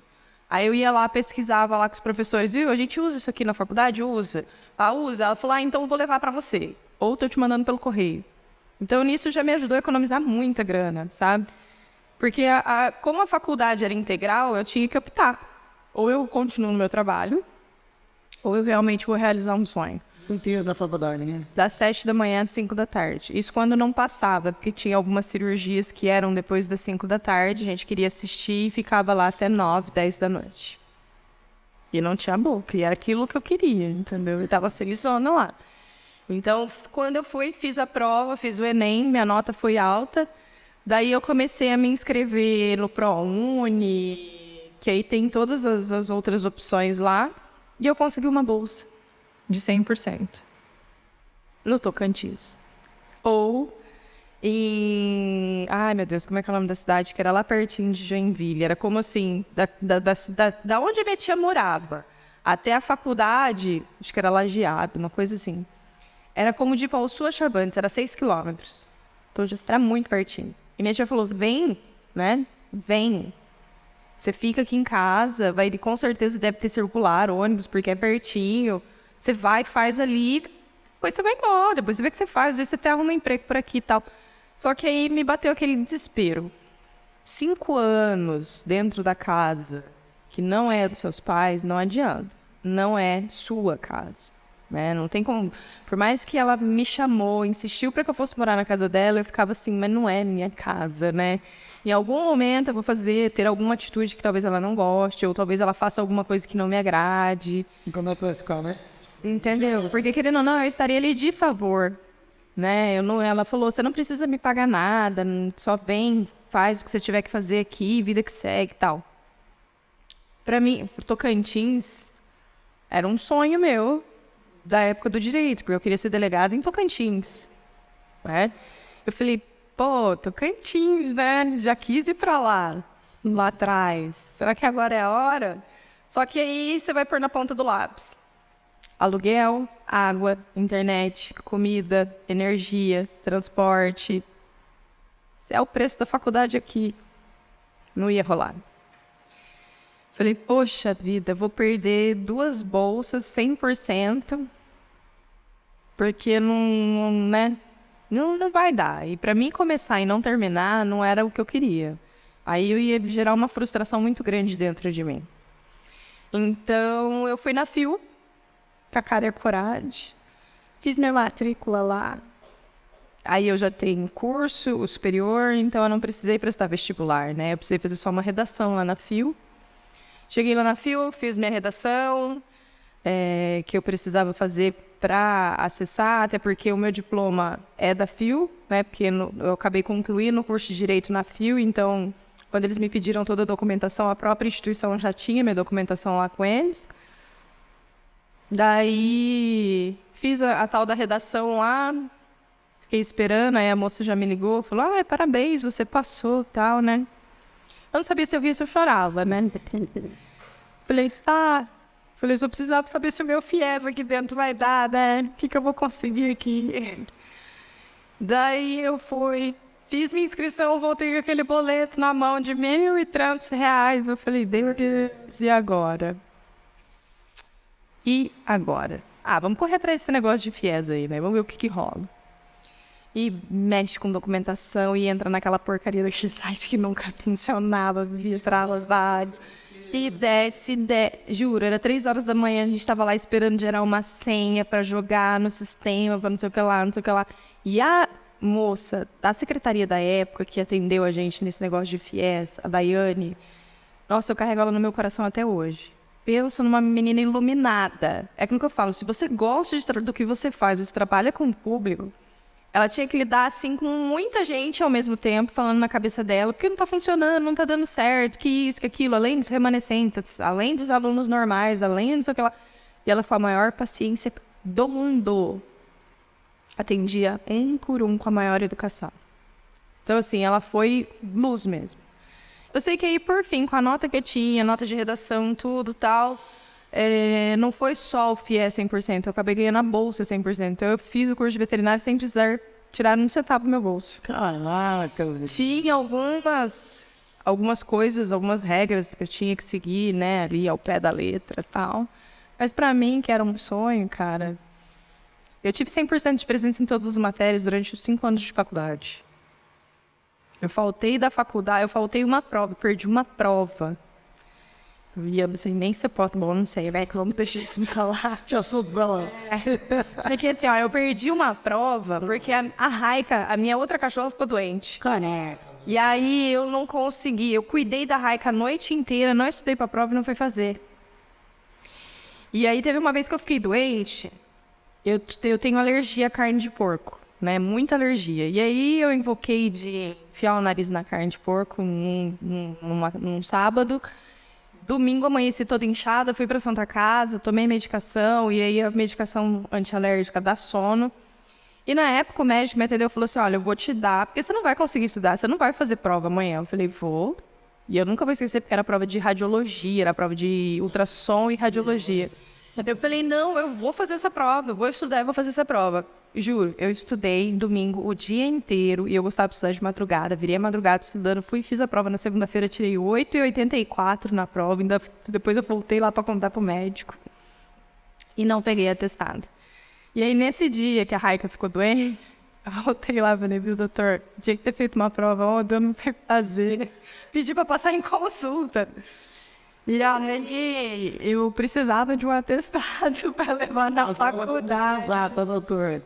Aí eu ia lá, pesquisava lá com os professores, viu? A gente usa isso aqui na faculdade? Usa. Ah, usa. Ela falou, então eu vou levar para você. Ou tô te mandando pelo correio. Então, nisso já me ajudou a economizar muita grana, sabe? Porque como a faculdade era integral, eu tinha que optar. Ou eu continuo no meu trabalho, ou eu realmente vou realizar um sonho. Inteiro da faculdade, né? Das 7 da manhã às 5 da tarde. Isso quando não passava, porque tinha algumas cirurgias que eram depois das 5 da tarde, a gente queria assistir e ficava lá até 9, 10 da noite. E não tinha boca, e era aquilo que eu queria, entendeu? Eu tava felizona lá. Então, quando eu fui, fiz a prova, fiz o Enem, minha nota foi alta. Daí eu comecei a me inscrever no ProUni, que aí tem todas as outras opções lá. E eu consegui uma bolsa de 100% no Tocantins. Ou em... Ai, meu Deus, como é que é o nome da cidade? Que era lá pertinho de Joinville. Era como assim, da onde a minha tia morava até a faculdade, acho que era Lajeado, uma coisa assim. Era como de Valsu a Chavantes, era 6 quilômetros. Então, era muito pertinho. E minha tia falou, vem, né? Vem. Você fica aqui em casa, com certeza deve ter circular, ônibus, porque é pertinho. Você vai, faz ali, depois você vai embora, depois você vê o que você faz, às vezes você até arruma um emprego por aqui e tal. Só que aí me bateu aquele desespero. 5 anos dentro da casa, que não é dos seus pais, não adianta. Não é sua casa, né? Não tem como... Por mais que ela me chamou, insistiu para que eu fosse morar na casa dela, eu ficava assim, mas não é minha casa, né? Em algum momento eu vou ter alguma atitude que talvez ela não goste, ou talvez ela faça alguma coisa que não me agrade. E como é que vai ficar, né? Entendeu? Porque querendo ou não, eu estaria ali de favor, né? Ela falou, você não precisa me pagar nada, só vem, faz o que você tiver que fazer aqui, vida que segue e tal. Para mim, Tocantins era um sonho meu da época do direito, porque eu queria ser delegada em Tocantins, né? Eu falei, pô, Tocantins, né? Já quis ir pra lá atrás. Será que agora é a hora? Só que aí você vai pôr na ponta do lápis. Aluguel, água, internet, comida, energia, transporte. É o preço da faculdade aqui. Não ia rolar. Falei, poxa vida, vou perder 2 bolsas 100%, porque né, não vai dar. E para mim começar e não terminar, não era o que eu queria. Aí eu ia gerar uma frustração muito grande dentro de mim. Então, eu fui na FIU, com a cara e a coragem, fiz minha matrícula lá. Aí eu já tenho curso superior, então eu não precisei prestar vestibular, né? Eu precisei fazer só uma redação lá na FIU. Cheguei lá na FIU, fiz minha redação, que eu precisava fazer para acessar, até porque o meu diploma é da FIU, né? Porque eu acabei concluindo o curso de Direito na FIU, então, quando eles me pediram toda a documentação, a própria instituição já tinha minha documentação lá com eles. Daí, fiz a tal da redação lá, fiquei esperando, aí a moça já me ligou, falou, parabéns, você passou, tal, né? Eu não sabia se eu via, se eu chorava, né? Falei, tá. Falei, só precisava saber se o meu FIES aqui dentro vai dar, né? O que eu vou conseguir aqui? Daí eu fui, fiz minha inscrição, voltei com aquele boleto na mão de R$1.000 e eu falei, Deus, e agora? E agora? Vamos correr atrás desse negócio de FIES aí, né? Vamos ver o que rola. E mexe com documentação e entra naquela porcaria daquele site que nunca funcionava, via travas. E desce, juro, era 3 horas da manhã, a gente estava lá esperando gerar uma senha para jogar no sistema, para não sei o que lá, não sei o que lá. E a moça da secretaria da época que atendeu a gente nesse negócio de FIES, a Daiane, nossa, eu carrego ela no meu coração até hoje. Pensa numa menina iluminada. É aquilo que eu falo, se você gosta do que você faz, você trabalha com o público, ela tinha que lidar, assim, com muita gente ao mesmo tempo, falando na cabeça dela, porque não tá funcionando, não tá dando certo, que isso, que aquilo, além dos remanescentes, além dos alunos normais, além disso, aquela. E ela, com a maior paciência do mundo, atendia 1 por 1 com a maior educação. Então, assim, ela foi luz mesmo. Eu sei que aí, por fim, com a nota que eu tinha, nota de redação, tudo tal, não foi só o FIES 100%, eu acabei ganhando a bolsa 100%. Então, eu fiz o curso de veterinário sem precisar tirar um centavo do meu bolso. Caraca! Tinha algumas coisas, algumas regras que eu tinha que seguir, né, ali ao pé da letra e tal. Mas pra mim, que era um sonho, cara, eu tive 100% de presença em todas as matérias durante os 5 anos de faculdade. Eu faltei da faculdade, eu faltei uma prova, perdi uma prova. E eu não sei nem se eu posso, bom, não sei, vai que vamos deixar isso pra lá. Já soube pra lá. Porque assim, ó, eu perdi uma prova porque a Raika, a minha outra cachorra, ficou doente. Caraca. E aí eu não consegui, eu cuidei da Raika a noite inteira, não estudei pra prova e não fui fazer. E aí teve uma vez que eu fiquei doente, eu tenho alergia à carne de porco, né, muita alergia. E aí eu invoquei de enfiar o nariz na carne de porco num sábado. Domingo amanheci toda inchada, fui pra Santa Casa, tomei medicação, e aí a medicação antialérgica dá sono. E na época o médico me atendeu e falou assim, olha, eu vou te dar, porque você não vai conseguir estudar, você não vai fazer prova amanhã. Eu falei, vou. E eu nunca vou esquecer, porque era prova de radiologia, era prova de ultrassom e radiologia. Eu falei, não, eu vou fazer essa prova, eu vou estudar e vou fazer essa prova. Juro, eu estudei domingo o dia inteiro e eu gostava de estudar de madrugada, virei a madrugada estudando, fiz a prova na segunda-feira, tirei 8,84 na prova, ainda depois eu voltei lá para contar pro médico e não peguei atestado. E aí nesse dia que a Raika ficou doente, eu voltei lá, falei, viu, doutor, tinha que ter feito uma prova ontem, eu não tenho que fazer, pedi para passar em consulta. E aí, eu precisava de um atestado para levar na faculdade. Exato, doutor.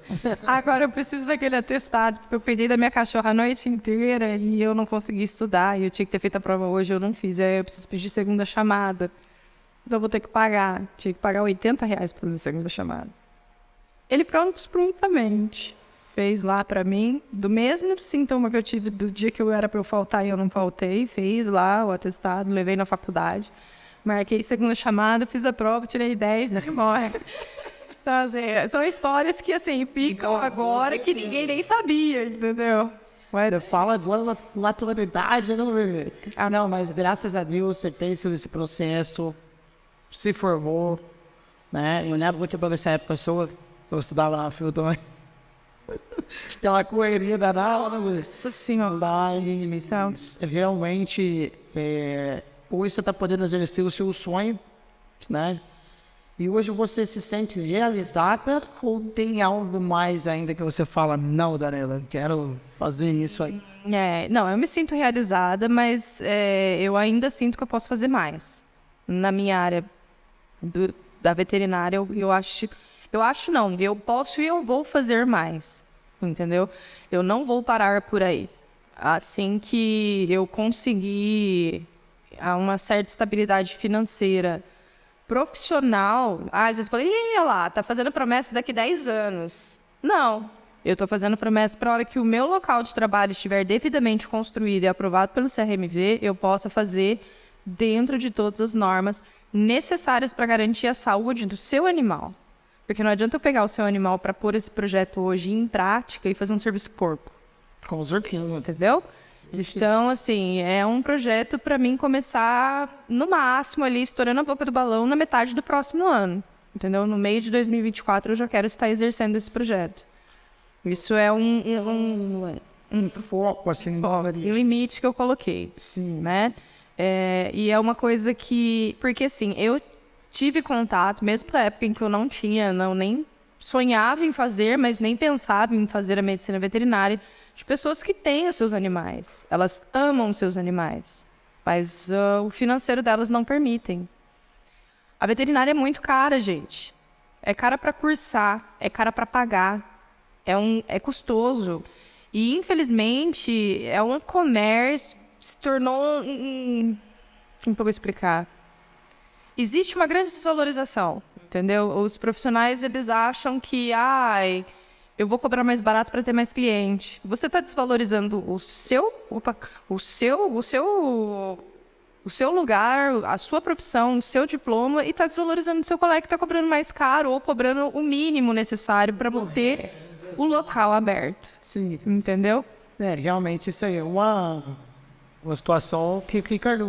Agora eu preciso daquele atestado, porque eu cuidei da minha cachorra a noite inteira e eu não consegui estudar. E eu tinha que ter feito a prova hoje, eu não fiz. Aí eu preciso pedir segunda chamada. Então eu vou ter que pagar. Tinha que pagar R$80 para fazer segunda chamada. Ele prontamente fez lá para mim, do mesmo sintoma que eu tive do dia que eu era para eu faltar e eu não faltei. Fez lá o atestado, levei na faculdade. Marquei segunda chamada, fiz a prova, tirei 10, né? Morre. Então, assim, são histórias que, assim, ficam agora que ninguém nem sabia, entendeu? Você fala agora na naturalidade, não, bebê? Não, mas graças a Deus você fez todo esse processo, se formou, né? Eu lembro muito bem dessa época sua, eu estudava na FIU também. Aquela correria danada, Nossa senhora. mas realmente, hoje você está podendo exercer o seu sonho, né? E hoje você se sente realizada ou tem algo mais ainda que você fala, não, Daniela, eu quero fazer isso aí? Não, eu me sinto realizada, mas eu ainda sinto que eu posso fazer mais. Na minha área da veterinária, eu posso e eu vou fazer mais, entendeu? Eu não vou parar por aí. Assim que eu conseguir uma certa estabilidade financeira, profissional, às vezes eu falei, olha lá, tá fazendo promessa daqui 10 anos. Não, eu tô fazendo promessa para a hora que o meu local de trabalho estiver devidamente construído e aprovado pelo CRMV, eu possa fazer dentro de todas as normas necessárias para garantir a saúde do seu animal. Porque não adianta eu pegar o seu animal para pôr esse projeto hoje em prática e fazer um serviço porco. Com certeza. Entendeu? Então, assim, é um projeto para mim começar, no máximo, ali, estourando a boca do balão na metade do próximo ano. Entendeu? No meio de 2024, eu já quero estar exercendo esse projeto. Isso é um foco, assim, um limite que eu coloquei. Sim. Né? E é uma coisa que... Porque, assim, eu tive contato, mesmo na época em que eu não tinha, nem sonhava em fazer, mas nem pensava em fazer a medicina veterinária, de pessoas que têm os seus animais. Elas amam os seus animais, mas o financeiro delas não permitem. A veterinária é muito cara, gente. É cara para cursar, é cara para pagar, é custoso. E, infelizmente, é um comércio, se tornou como eu vou explicar? Existe uma grande desvalorização, entendeu? Os profissionais, eles acham que, eu vou cobrar mais barato para ter mais cliente. Você está desvalorizando o seu lugar, a sua profissão, o seu diploma, e está desvalorizando o seu colega que está cobrando mais caro ou cobrando o mínimo necessário para manter o local aberto. Sim. Entendeu? Realmente isso aí é uma situação que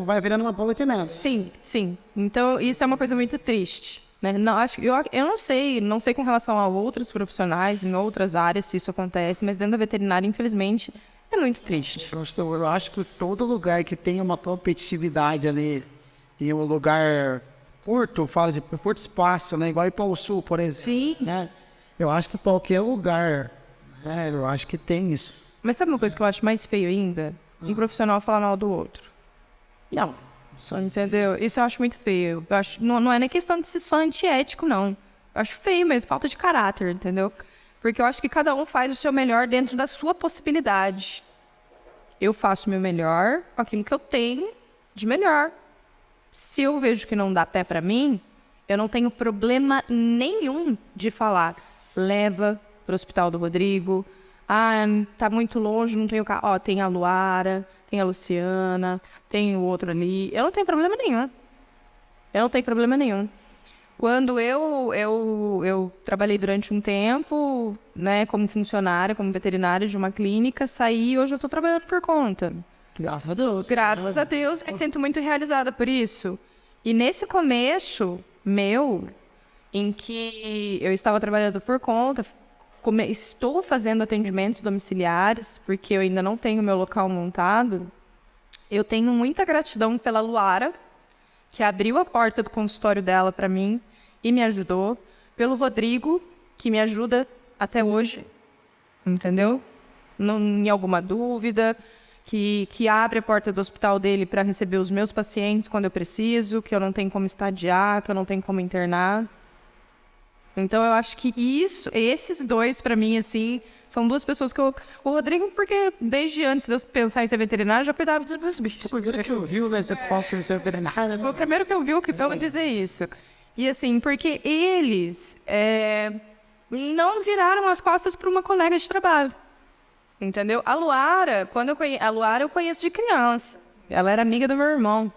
vai virando uma bola de neve. Sim, sim. Então, isso é uma coisa muito triste. Né? Não, eu não sei com relação a outros profissionais em outras áreas se isso acontece, mas dentro da veterinária, infelizmente, é muito triste. Eu acho que todo lugar que tem uma competitividade ali e um lugar curto, fala de curto espaço, né? Igual ir para o sul, por exemplo. Sim. Né? Eu acho que qualquer lugar, né? Eu acho que tem isso. Mas sabe uma coisa que eu acho mais feio ainda? Um profissional falar mal do outro. Não. Entendeu? Isso eu acho muito feio. Eu acho, não é nem questão de ser só antiético, não. Eu acho feio mesmo, falta de caráter, entendeu? Porque eu acho que cada um faz o seu melhor dentro da sua possibilidade. Eu faço o meu melhor com aquilo que eu tenho de melhor. Se eu vejo que não dá pé pra mim, eu não tenho problema nenhum de falar. Leva pro hospital do Rodrigo. Tá muito longe, não tenho carro. Tem a Luara, tem a Luciana, tem o outro ali. Eu não tenho problema nenhum. Quando eu trabalhei durante um tempo, né, como funcionária, como veterinária de uma clínica, saí e hoje eu estou trabalhando por conta. Graças a Deus. Graças a Deus, me sinto muito realizada por isso. E nesse começo meu, em que eu estava trabalhando por conta, estou fazendo atendimentos domiciliares, porque eu ainda não tenho meu local montado, eu tenho muita gratidão pela Luara, que abriu a porta do consultório dela para mim e me ajudou, pelo Rodrigo, que me ajuda até hoje, entendeu? Em alguma dúvida, que abre a porta do hospital dele para receber os meus pacientes quando eu preciso, que eu não tenho como estadiar, que eu não tenho como internar. Então, eu acho que esses dois, para mim, assim, são duas pessoas que o Rodrigo, porque desde antes de eu pensar em ser veterinário, eu já cuidava dos meus bichos. Foi o primeiro que eu vi, né? Você fala que ser veterinário. Foi o primeiro que eu vi o que eu dizer isso. E, assim, porque eles não viraram as costas para uma colega de trabalho. Entendeu? A Luara, eu conheço de criança. Ela era amiga do meu irmão.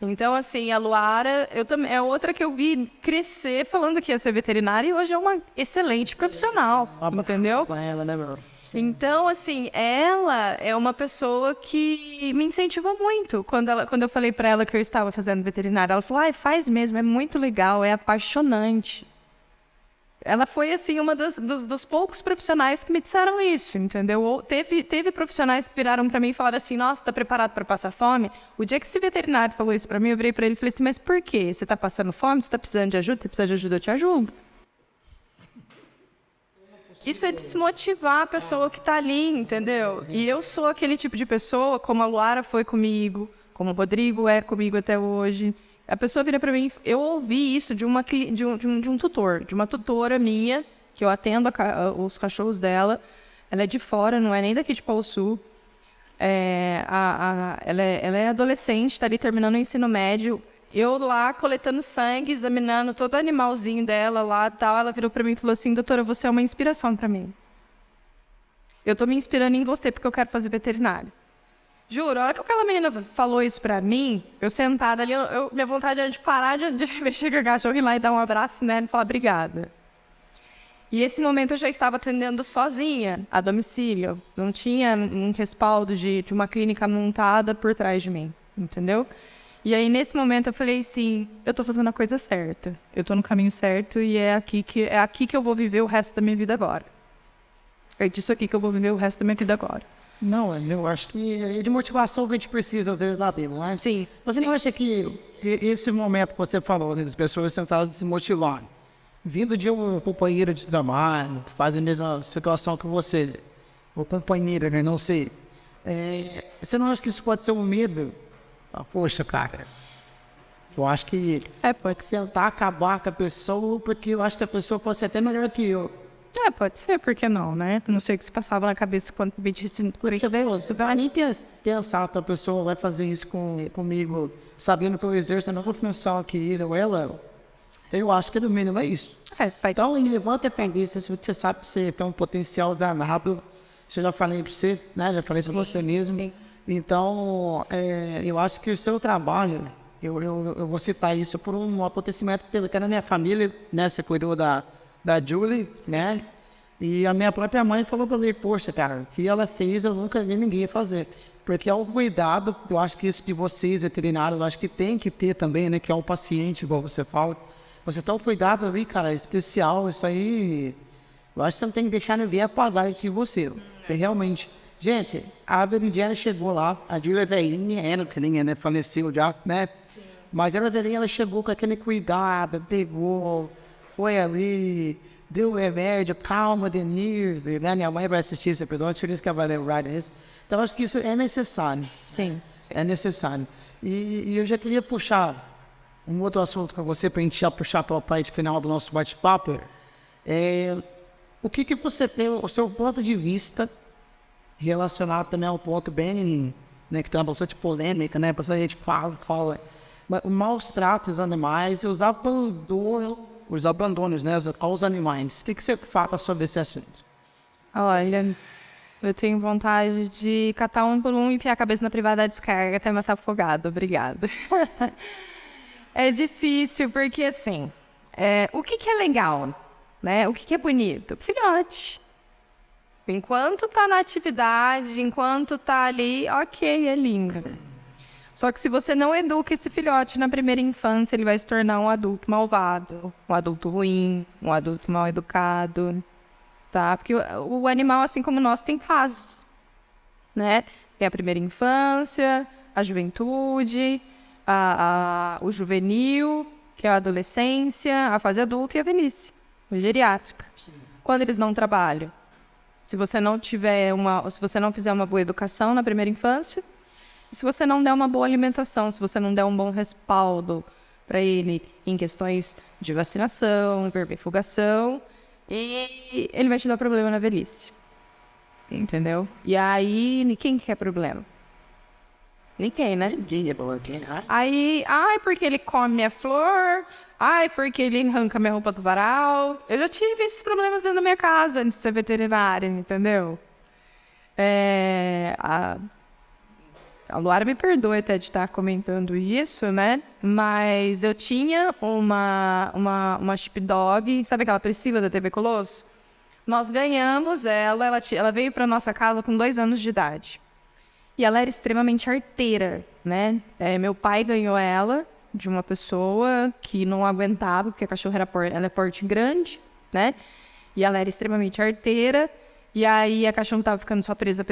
Então, assim, a Luara, eu também, é outra que eu vi crescer falando que ia ser veterinária e hoje é uma excelente profissional, entendeu? Ela, né, meu? Então, assim, ela é uma pessoa que me incentivou muito. Quando eu falei pra ela que eu estava fazendo veterinária, ela falou, faz mesmo, é muito legal, é apaixonante. Ela foi, assim, uma dos poucos profissionais que me disseram isso, entendeu? Ou teve profissionais que viraram pra mim e falaram assim, nossa, tá preparado pra passar fome? O dia que esse veterinário falou isso pra mim, eu virei pra ele e falei assim, mas por quê? Você tá passando fome? Você tá precisando de ajuda? Você precisa de ajuda? Eu te ajudo. Isso é desmotivar a pessoa que tá ali, entendeu? E eu sou aquele tipo de pessoa, como a Luara foi comigo, como o Rodrigo é comigo até hoje. A pessoa vira pra mim, eu ouvi isso de um tutor, de uma tutora minha, que eu atendo os cachorros dela. Ela é de fora, não é nem daqui de Pau Sul. Ela é adolescente, está ali terminando o ensino médio. Eu lá coletando sangue, examinando todo animalzinho dela lá e tal. Ela virou pra mim e falou assim, doutora, você é uma inspiração pra mim. Eu tô me inspirando em você porque eu quero fazer veterinário. Juro, a hora que aquela menina falou isso pra mim, eu sentada ali, minha vontade era de parar de mexer com o cachorro, ir lá e dar um abraço nela e falar obrigada. E esse momento eu já estava atendendo sozinha, a domicílio. Não tinha um respaldo de uma clínica montada por trás de mim, entendeu? E aí, nesse momento, eu falei assim, eu tô fazendo a coisa certa. Eu tô no caminho certo e é aqui que eu vou viver o resto da minha vida agora. É disso aqui que eu vou viver o resto da minha vida agora. Não, eu acho que é de motivação que a gente precisa, às vezes, na vida, não é? Sim. Você não acha que esse momento que você falou, né, das pessoas tentaram se motivar, vindo de um companheiro de trabalho, que faz a mesma situação que você, ou companheira, né, não sei, você não acha que isso pode ser um medo? Poxa, cara, eu acho que pode tentar acabar com a pessoa, porque eu acho que a pessoa pode ser até melhor que eu. Pode ser, por que não, né? Não sei o que se passava na cabeça quando me disse por aí. Você vai nem pensar que a pessoa vai fazer isso comigo, sabendo que eu exerço a mesma função que ele ou ela. Eu acho que no mínimo é isso. Então, levanta a cabeça, se você sabe que você tem um potencial danado. Isso eu já falei para você, né? Já falei isso para você mesmo. Sim. Então, eu acho que o seu trabalho, eu vou citar isso por um acontecimento que teve até na minha família, né? Você cuidou da Julie, né? E a minha própria mãe falou pra mim, poxa, cara, o que ela fez eu nunca vi ninguém fazer. Porque é um cuidado, eu acho que isso de vocês, veterinários, eu acho que tem que ter também, né? Que é um paciente, igual você fala. Você tem um cuidado ali, cara, especial, isso aí... Eu acho que você não tem que deixar ninguém apagar isso de você. Porque realmente... Gente, a Veridiana chegou lá, a Julie é velhinha, era velhinha, né? Faleceu já, né? Sim. Mas ela velhinha, ela chegou com aquele cuidado, pegou... Foi ali, deu o remédio, calma, Denise, né? Minha mãe vai assistir esse episódio, por isso que ela vai lembrar disso. Então, acho que isso é necessário. Sim. É necessário. E eu já queria puxar um outro assunto com você, para a gente já puxar para a parte final do nosso bate-papo. O que você tem, o seu ponto de vista, relacionado também a um ponto bem, né, que tem bastante polêmica, né? Bastante gente fala, mas maus tratos aos animais e os abandonos, né, aos animais. O que você fala sobre esse assunto? Olha, eu tenho vontade de catar um por um e enfiar a cabeça na privada da descarga até matar afogado. Obrigada. É difícil porque, assim, o que é legal, né? O que é bonito? Filhote. Enquanto tá na atividade, enquanto tá ali, ok, é lindo. Só que se você não educa esse filhote na primeira infância, ele vai se tornar um adulto malvado, um adulto ruim, um adulto mal educado, tá? Porque o animal, assim como nós, tem fases, né? Tem a primeira infância, a juventude, o juvenil, que é a adolescência, a fase adulta e a velhice, a geriátrica. Quando eles não trabalham, se você não fizer uma boa educação na primeira infância, se você não der uma boa alimentação, se você não der um bom respaldo para ele em questões de vacinação, vermifugação, e ele vai te dar problema na velhice. Entendeu? E aí, quem quer problema? Ninguém, né? Ninguém é bom, né? Aí, porque ele come minha flor, porque ele arranca minha roupa do varal. Eu já tive esses problemas dentro da minha casa antes de ser veterinária, entendeu? A Luara me perdoe até de estar comentando isso, né? Mas eu tinha uma sheepdog, sabe aquela Priscila da TV Colosso? Nós ganhamos ela veio para nossa casa com 2 anos de idade. E ela era extremamente arteira, né? Meu pai ganhou ela de uma pessoa que não aguentava, porque a cachorra ela é porte grande, né? E ela era extremamente arteira. E aí a cachorra tava ficando só presa.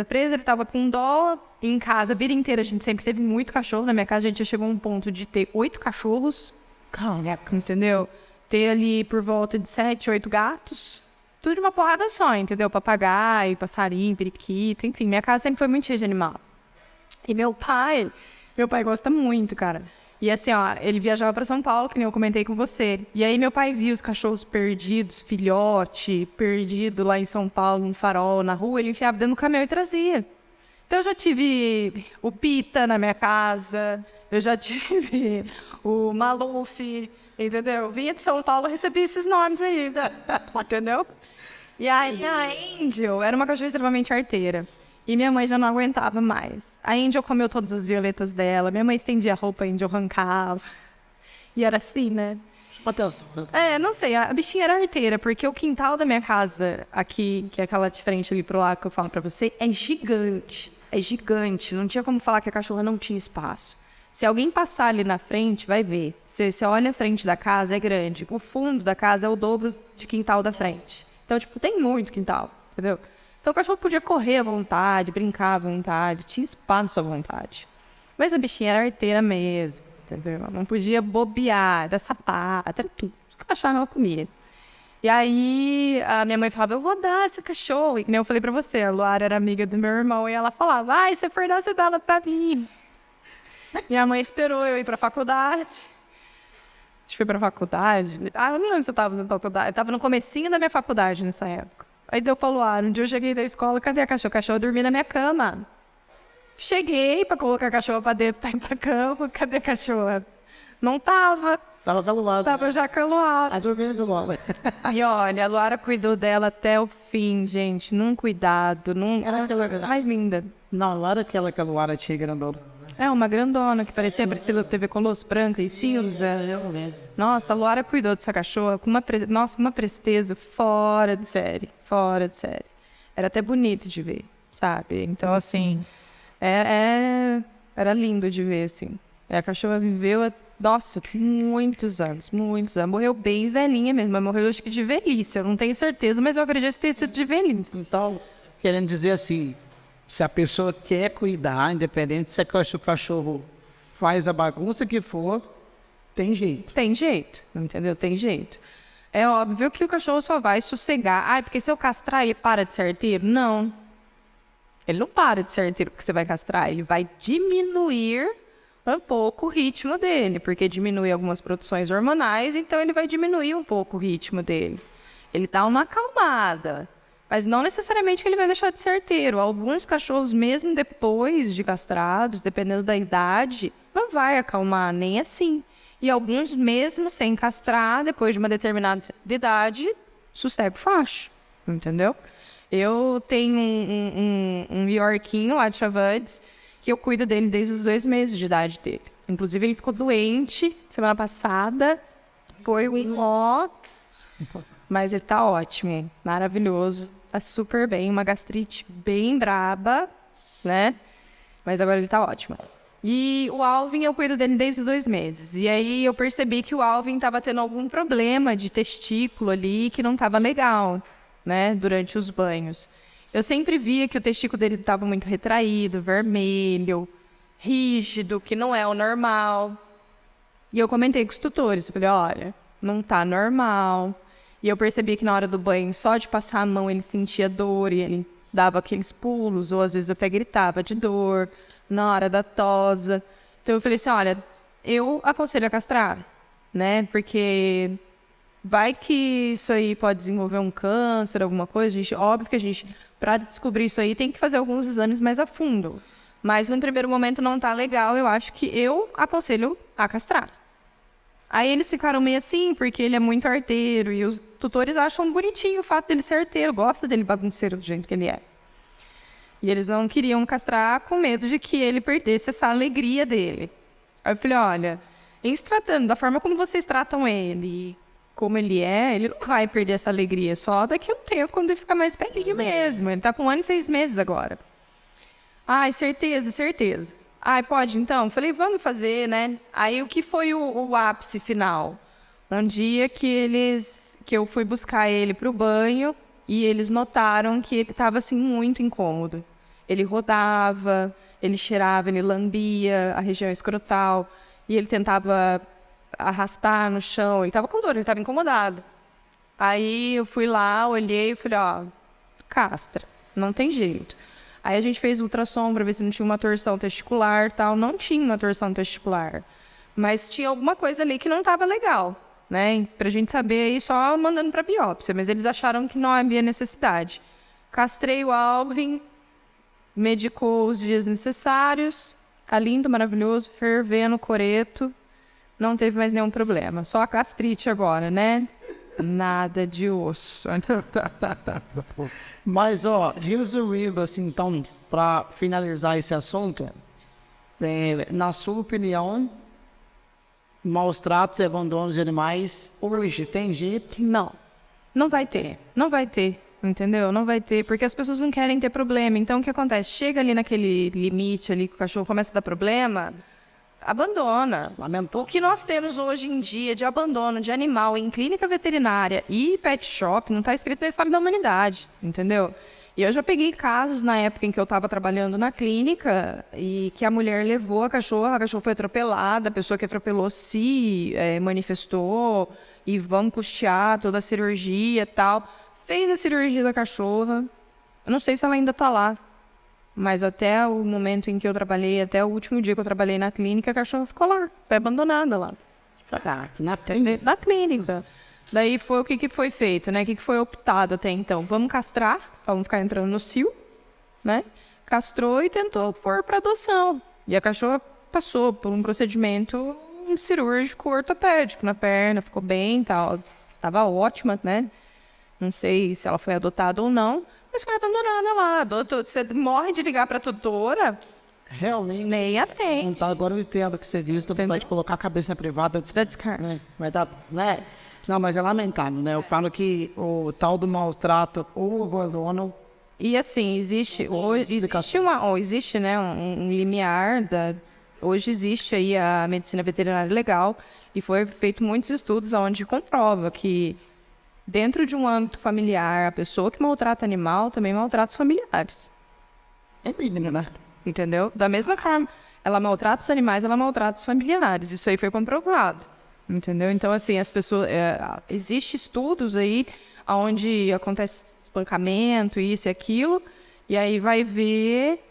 Ele tava com dó. Em casa, a vida inteira, a gente sempre teve muito cachorro. Na minha casa, a gente já chegou a um ponto de ter 8 cachorros. Caraca. Entendeu? Ter ali por volta de 7, 8 gatos. Tudo de uma porrada só, entendeu? Papagaio, passarinho, periquito, enfim. Minha casa sempre foi muito cheia de animal. E meu pai gosta muito, cara. E assim, ó, ele viajava para São Paulo, que nem eu comentei com você. E aí meu pai viu os cachorros perdidos, filhote, perdido lá em São Paulo, no farol, na rua, ele enfiava dentro do caminhão e trazia. Então eu já tive o Pita na minha casa, eu já tive o Maluf, entendeu? Vinha de São Paulo, recebi esses nomes aí, entendeu? E aí a Angel era uma cachorra extremamente arteira. E minha mãe já não aguentava mais. A Angel comeu todas as violetas dela. Minha mãe estendia a roupa, a Angel arrancava. E era assim, né? Chama atenção. Não sei. A bichinha era arteira, porque o quintal da minha casa, aqui, que é aquela de frente ali pro lado que eu falo pra você, é gigante. É gigante. Não tinha como falar que a cachorra não tinha espaço. Se alguém passar ali na frente, vai ver. Você olha a frente da casa, é grande. O fundo da casa é o dobro de quintal da frente. Então, tipo, tem muito quintal, entendeu? Então o cachorro podia correr à vontade, brincar à vontade, tinha espaço à vontade. Mas a bichinha era arteira mesmo, entendeu? Não podia bobear, era sapata, era tudo. O que eu achava, ela comia. E aí a minha mãe falava, eu vou dar esse cachorro. E nem eu falei pra você, a Luara era amiga do meu irmão, e ela falava, se for dar, você dá ela pra mim. Minha mãe esperou eu ir pra faculdade. A gente foi pra faculdade. Eu não lembro se eu tava fazendo faculdade. Eu tava no comecinho da minha faculdade nessa época. Aí deu pra Luara. Um dia eu cheguei da escola, cadê a cachorra? A cachorra dormia na minha cama. Cheguei pra colocar a cachorra pra dentro, pra ir pra cama. Cadê a cachorra? Não tava. Tava calulado. Tava já calulado. A dormindo do lado. E olha, a Luara cuidou dela até o fim, gente. Num cuidado, Era aquela mais linda. Não, lá era aquela que a Luara tinha grandona. Uma grandona que parecia a Priscila do TV Colosso, branca e cinza. Eu mesmo. Nossa, a Luara cuidou dessa cachorra com uma presteza fora de série. Fora de série. Era até bonito de ver, sabe? Então, assim, era lindo de ver, assim. A cachorra viveu, nossa, muitos anos. Morreu bem velhinha mesmo, mas morreu acho que de velhice. Eu não tenho certeza, mas eu acredito que tenha sido de velhice. Então, querendo dizer assim, se a pessoa quer cuidar, independente se o cachorro faz a bagunça que for, tem jeito. Tem jeito, entendeu? Tem jeito. É óbvio que o cachorro só vai sossegar. Porque se eu castrar, ele para de ser arteiro? Não. Ele não para de ser arteiro porque você vai castrar. Ele vai diminuir um pouco o ritmo dele, porque diminui algumas produções hormonais, então ele vai diminuir um pouco o ritmo dele. Ele dá uma acalmada. Mas não necessariamente que ele vai deixar de ser arteiro. Alguns cachorros, mesmo depois de castrados, dependendo da idade, não vai acalmar nem assim. E alguns, mesmo sem castrar, depois de uma determinada idade, sossega o facho, entendeu? Eu tenho um Yorkinho lá de Chavantes, que eu cuido dele desde os 2 meses de idade dele. Inclusive, ele ficou doente semana passada, foi um ó, mas ele tá ótimo, maravilhoso. Tá super bem, uma gastrite bem braba, né? Mas agora ele tá ótimo. E o Alvin, eu cuido dele desde os 2 meses. E aí eu percebi que o Alvin tava tendo algum problema de testículo ali, que não tava legal, né? Durante os banhos. Eu sempre via que o testículo dele tava muito retraído, vermelho, rígido, que não é o normal. E eu comentei com os tutores, eu falei, olha, não tá normal. E eu percebi que na hora do banho, só de passar a mão, ele sentia dor e ele dava aqueles pulos, ou às vezes até gritava de dor na hora da tosa. Então eu falei assim, olha, eu aconselho a castrar, né? Porque vai que isso aí pode desenvolver um câncer, alguma coisa. Gente, óbvio que a gente, para descobrir isso aí, tem que fazer alguns exames mais a fundo. Mas no primeiro momento não tá legal, eu acho que eu aconselho a castrar. Aí eles ficaram meio assim, porque ele é muito arteiro, e os tutores acham bonitinho o fato dele ser arteiro, gosta dele bagunceiro do jeito que ele é. E eles não queriam castrar com medo de que ele perdesse essa alegria dele. Aí eu falei, olha, em se tratando da forma como vocês tratam ele, como ele não vai perder essa alegria. Só daqui a um tempo, quando ele ficar mais velhinho mesmo. Ele tá com 1 ano e 6 meses agora. Ai, certeza, certeza. Ai, pode então? Falei, vamos fazer, né? Aí o que foi o ápice final? Um dia que eu fui buscar ele pro banho e eles notaram que ele estava assim muito incômodo. Ele rodava, ele cheirava, ele lambia a região escrotal e ele tentava arrastar no chão. Ele estava com dor, ele estava incomodado. Aí eu fui lá, olhei e falei, ó, castra, não tem jeito. Aí a gente fez ultrassom para ver se não tinha uma torção testicular, tal. Não tinha uma torção testicular, mas tinha alguma coisa ali que não estava legal, né? Pra gente saber aí só mandando para biópsia, mas eles acharam que não havia necessidade. Castrei o Alvin, medicou os dias necessários, tá lindo, maravilhoso, fervendo, coreto, não teve mais nenhum problema. Só a gastrite agora, né? Nada de osso. Mas, ó, resumindo assim, então, para finalizar esse assunto, na sua opinião, maus tratos e abandono de animais, hoje tem jeito? Não, não vai ter, entendeu? Não vai ter, porque as pessoas não querem ter problema. Então, o que acontece? Chega ali naquele limite ali que o cachorro começa a dar problema, abandona. Lamentou. O que nós temos hoje em dia de abandono de animal em clínica veterinária e pet shop não está escrito na história da humanidade, entendeu? E eu já peguei casos na época em que eu estava trabalhando na clínica e que a mulher levou a cachorra foi atropelada, a pessoa que atropelou se manifestou e vamos custear toda a cirurgia e tal. Fez a cirurgia da cachorra, eu não sei se ela ainda está lá. Mas até o momento em que eu trabalhei, até o último dia que eu trabalhei na clínica, a cachorra ficou lá, foi abandonada lá. Caraca, na clínica? Na clínica. Daí foi o que foi feito, né? O que foi optado até então? Vamos castrar, vamos ficar entrando no cio, né? Castrou e tentou pôr para adoção. E a cachorra passou por um procedimento cirúrgico ortopédico na perna, ficou bem e tal. Tava ótima, né? Não sei se ela foi adotada ou não. Mas foi abandonada lá. Você morre de ligar para a tutora, realmente nem atende. Não tá, agora eu entendo o que você disse, vai colocar a cabeça na privada da descarga. Né? Vai dar, né? Não, mas é lamentável, né? Eu falo que o tal do maltrato ou abandono. E assim, existe né, um limiar hoje existe aí a medicina veterinária legal e foi feito muitos estudos onde comprova que dentro de um âmbito familiar, a pessoa que maltrata animal também maltrata os familiares. É menino, né? Entendeu? Da mesma forma, ela maltrata os animais, ela maltrata os familiares. Isso aí foi comprovado. Entendeu? Então, assim, as pessoas... Existem estudos aí onde acontece espancamento, isso e aquilo, e aí vai ver,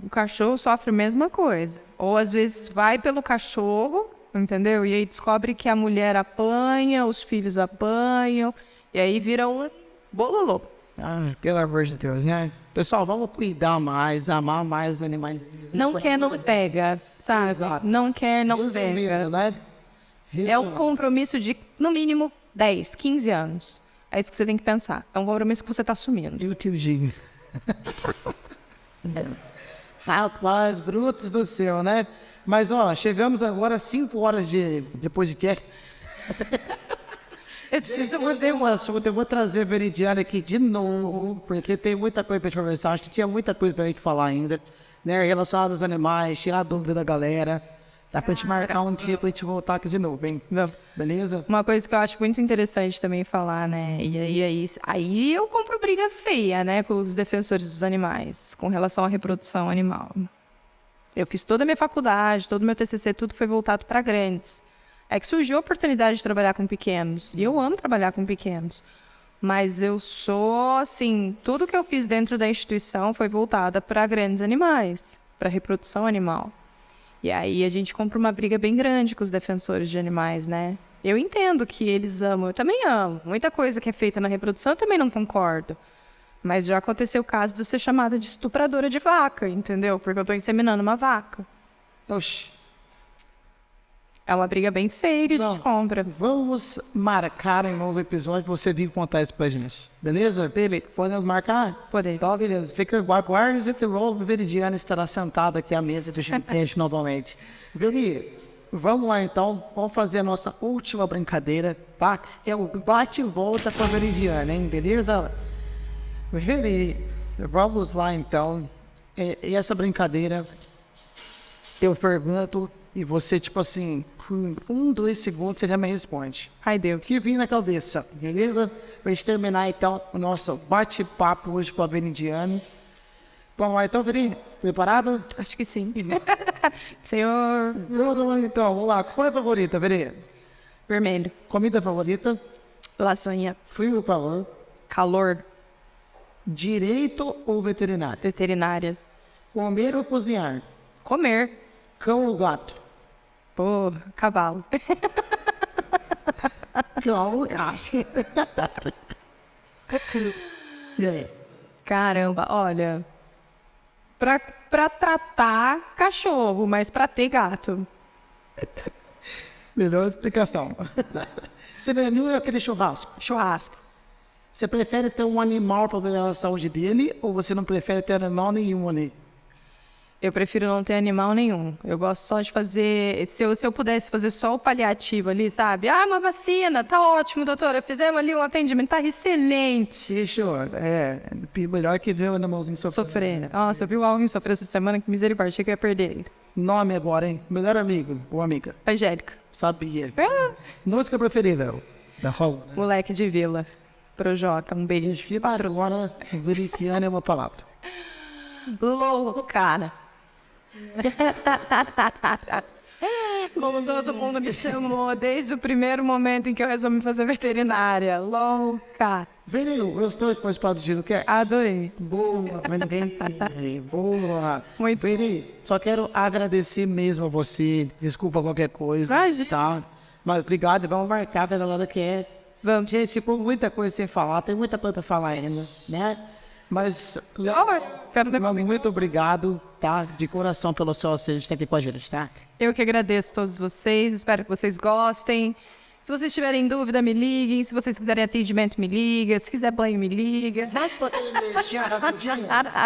o cachorro sofre a mesma coisa. Ou, às vezes, vai pelo cachorro, entendeu? E aí descobre que a mulher apanha, os filhos apanham, e aí vira um bololô. Ah, pelo amor de Deus, né? Pessoal, vamos cuidar mais, amar mais os animais. Não quer, não pega, sabe? Exato. Não quer, não pega. Né? É um compromisso de, no mínimo, 10, 15 anos. É isso que você tem que pensar. É um compromisso que você está assumindo. E o tio Gino? Rapaz, brutos do céu, né? Mas, ó, chegamos agora a 5 horas de podcast. Eu vou trazer a Veridiana aqui de novo, porque tem muita coisa pra gente conversar. Acho que tinha muita coisa pra gente falar ainda, né? Relacionado aos animais, tirar a dúvida da galera. Dá pra gente marcar um dia pra gente voltar aqui de novo, hein? Beleza? Uma coisa que eu acho muito interessante também falar, né? E aí eu compro briga feia, né? Com os defensores dos animais, com relação à reprodução animal. Eu fiz toda a minha faculdade, todo o meu TCC, tudo foi voltado para grandes. É que surgiu a oportunidade de trabalhar com pequenos. E eu amo trabalhar com pequenos. Mas eu sou, assim, tudo que eu fiz dentro da instituição foi voltada para grandes animais, para reprodução animal. E aí a gente compra uma briga bem grande com os defensores de animais, né? Eu entendo que eles amam, eu também amo. Muita coisa que é feita na reprodução eu também não concordo. Mas já aconteceu o caso de eu ser chamada de estupradora de vaca, entendeu? Porque eu estou inseminando uma vaca. Oxi. É uma briga bem feia que a gente compra. Vamos marcar um novo episódio pra você vir contar isso pra gente. Beleza? Beleza. Podemos marcar? Podemos. Então, beleza. Fica aguarde que logo o Veridiano estará sentado aqui à mesa do Gincast novamente. Veri, vamos lá então. Vamos fazer a nossa última brincadeira, tá? É o bate e volta com a Veridiana, hein? Beleza? Veri, vamos lá então. E essa brincadeira, eu pergunto e você, tipo assim, com 2 segundos você já me responde. Ai, Deus. O que vem na cabeça, beleza? Pra gente terminar então o nosso bate-papo hoje com a Veridiane. Vamos lá então, Veri? Preparado? Acho que sim. Senhor. Vamos lá então, vamos lá. Qual é a favorita, Veri? Vermelho. Comida favorita? Lasanha. Frio ou calor? Calor. Direito ou veterinário? Veterinária. Comer ou cozinhar? Comer. Cão ou gato? Pô, cavalo. Cão ou gato? E aí? Caramba, olha. Pra tratar cachorro, mas pra ter gato. Melhor explicação. Você não é aquele churrasco? Churrasco. Você prefere ter um animal para melhorar a saúde dele ou você não prefere ter animal nenhum ali? Eu prefiro não ter animal nenhum. Eu gosto só de fazer... Se eu pudesse fazer só o paliativo ali, sabe? Ah, uma vacina, tá ótimo, doutora. Fizemos ali um atendimento, tá excelente. Fechou. Melhor que ver o animalzinho sofrendo. Sofrendo. Nossa, eu vi o Alvin sofrer essa semana, que misericórdia, achei que eu ia perder ele. Nome agora, hein? Melhor amigo ou amiga? Angélica. Sabia. Ah, Música preferida? Da Rola. moleque de vila. Projota, um beijo. Desfila agora, Veridiane é uma palavra. Louca. Como todo mundo me chamou desde o primeiro momento em que eu resolvi fazer veterinária. Louca. Veri, gostou de participar do Giro Cast? Adorei. Boa, boa. Muito. Veri, só quero agradecer mesmo a você. Desculpa qualquer coisa. Imagina. Tá? Mas obrigado, vamos marcar pra galera que é. Vamos. Gente, ficou muita coisa sem falar, tem muita coisa pra falar ainda, né? Mas, Quero ter... muito obrigado, tá? De coração pelo seu auxílio de estar aqui com a gente, tá? Eu que agradeço a todos vocês, espero que vocês gostem. Se vocês tiverem dúvida, me liguem. Se vocês quiserem atendimento, me liga. Se quiser banho, me liga.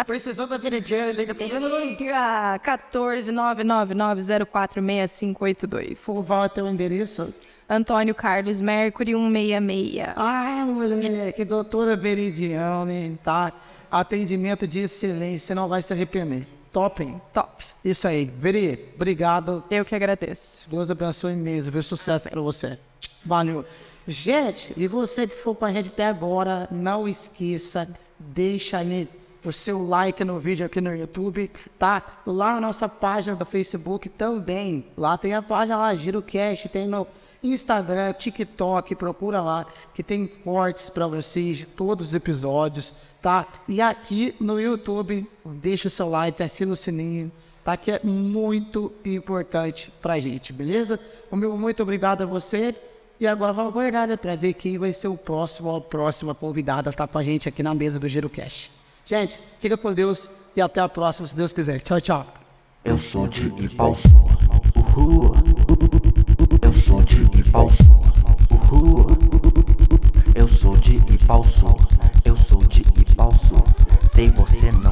Precisou da Veridiane, liga pra Liga 14999046582. Qual é o teu endereço? Antônio Carlos Mercury 166. Ai, moleque, doutora Veridiane, tá? Atendimento de excelência, não vai se arrepender. Top, hein? Top. Isso aí. Veri, obrigado. Eu que agradeço. Deus abençoe mesmo, viu? Sucesso pra você. Valeu. Gente, e você que for com a gente até agora, não esqueça, deixa aí o seu like no vídeo aqui no YouTube, tá? Lá na nossa página do Facebook também. Lá tem a página lá, GiroCast, tem no Instagram, TikTok, procura lá, que tem cortes pra vocês de todos os episódios, tá? E aqui no YouTube, deixa o seu like, assina o sininho, tá? Que é muito importante pra gente, beleza? O meu muito obrigado a você. E agora vamos aguardar, né, pra ver quem vai ser o próximo ou a próxima convidada a estar com a gente aqui na mesa do GiroCast. Gente, fica com Deus e até a próxima, se Deus quiser. Tchau, tchau. Eu sou de Ipalsu. Eu sou de Ipalsu. Eu sou de Ipalsu. Eu sou de Ipalsu. Sei você não.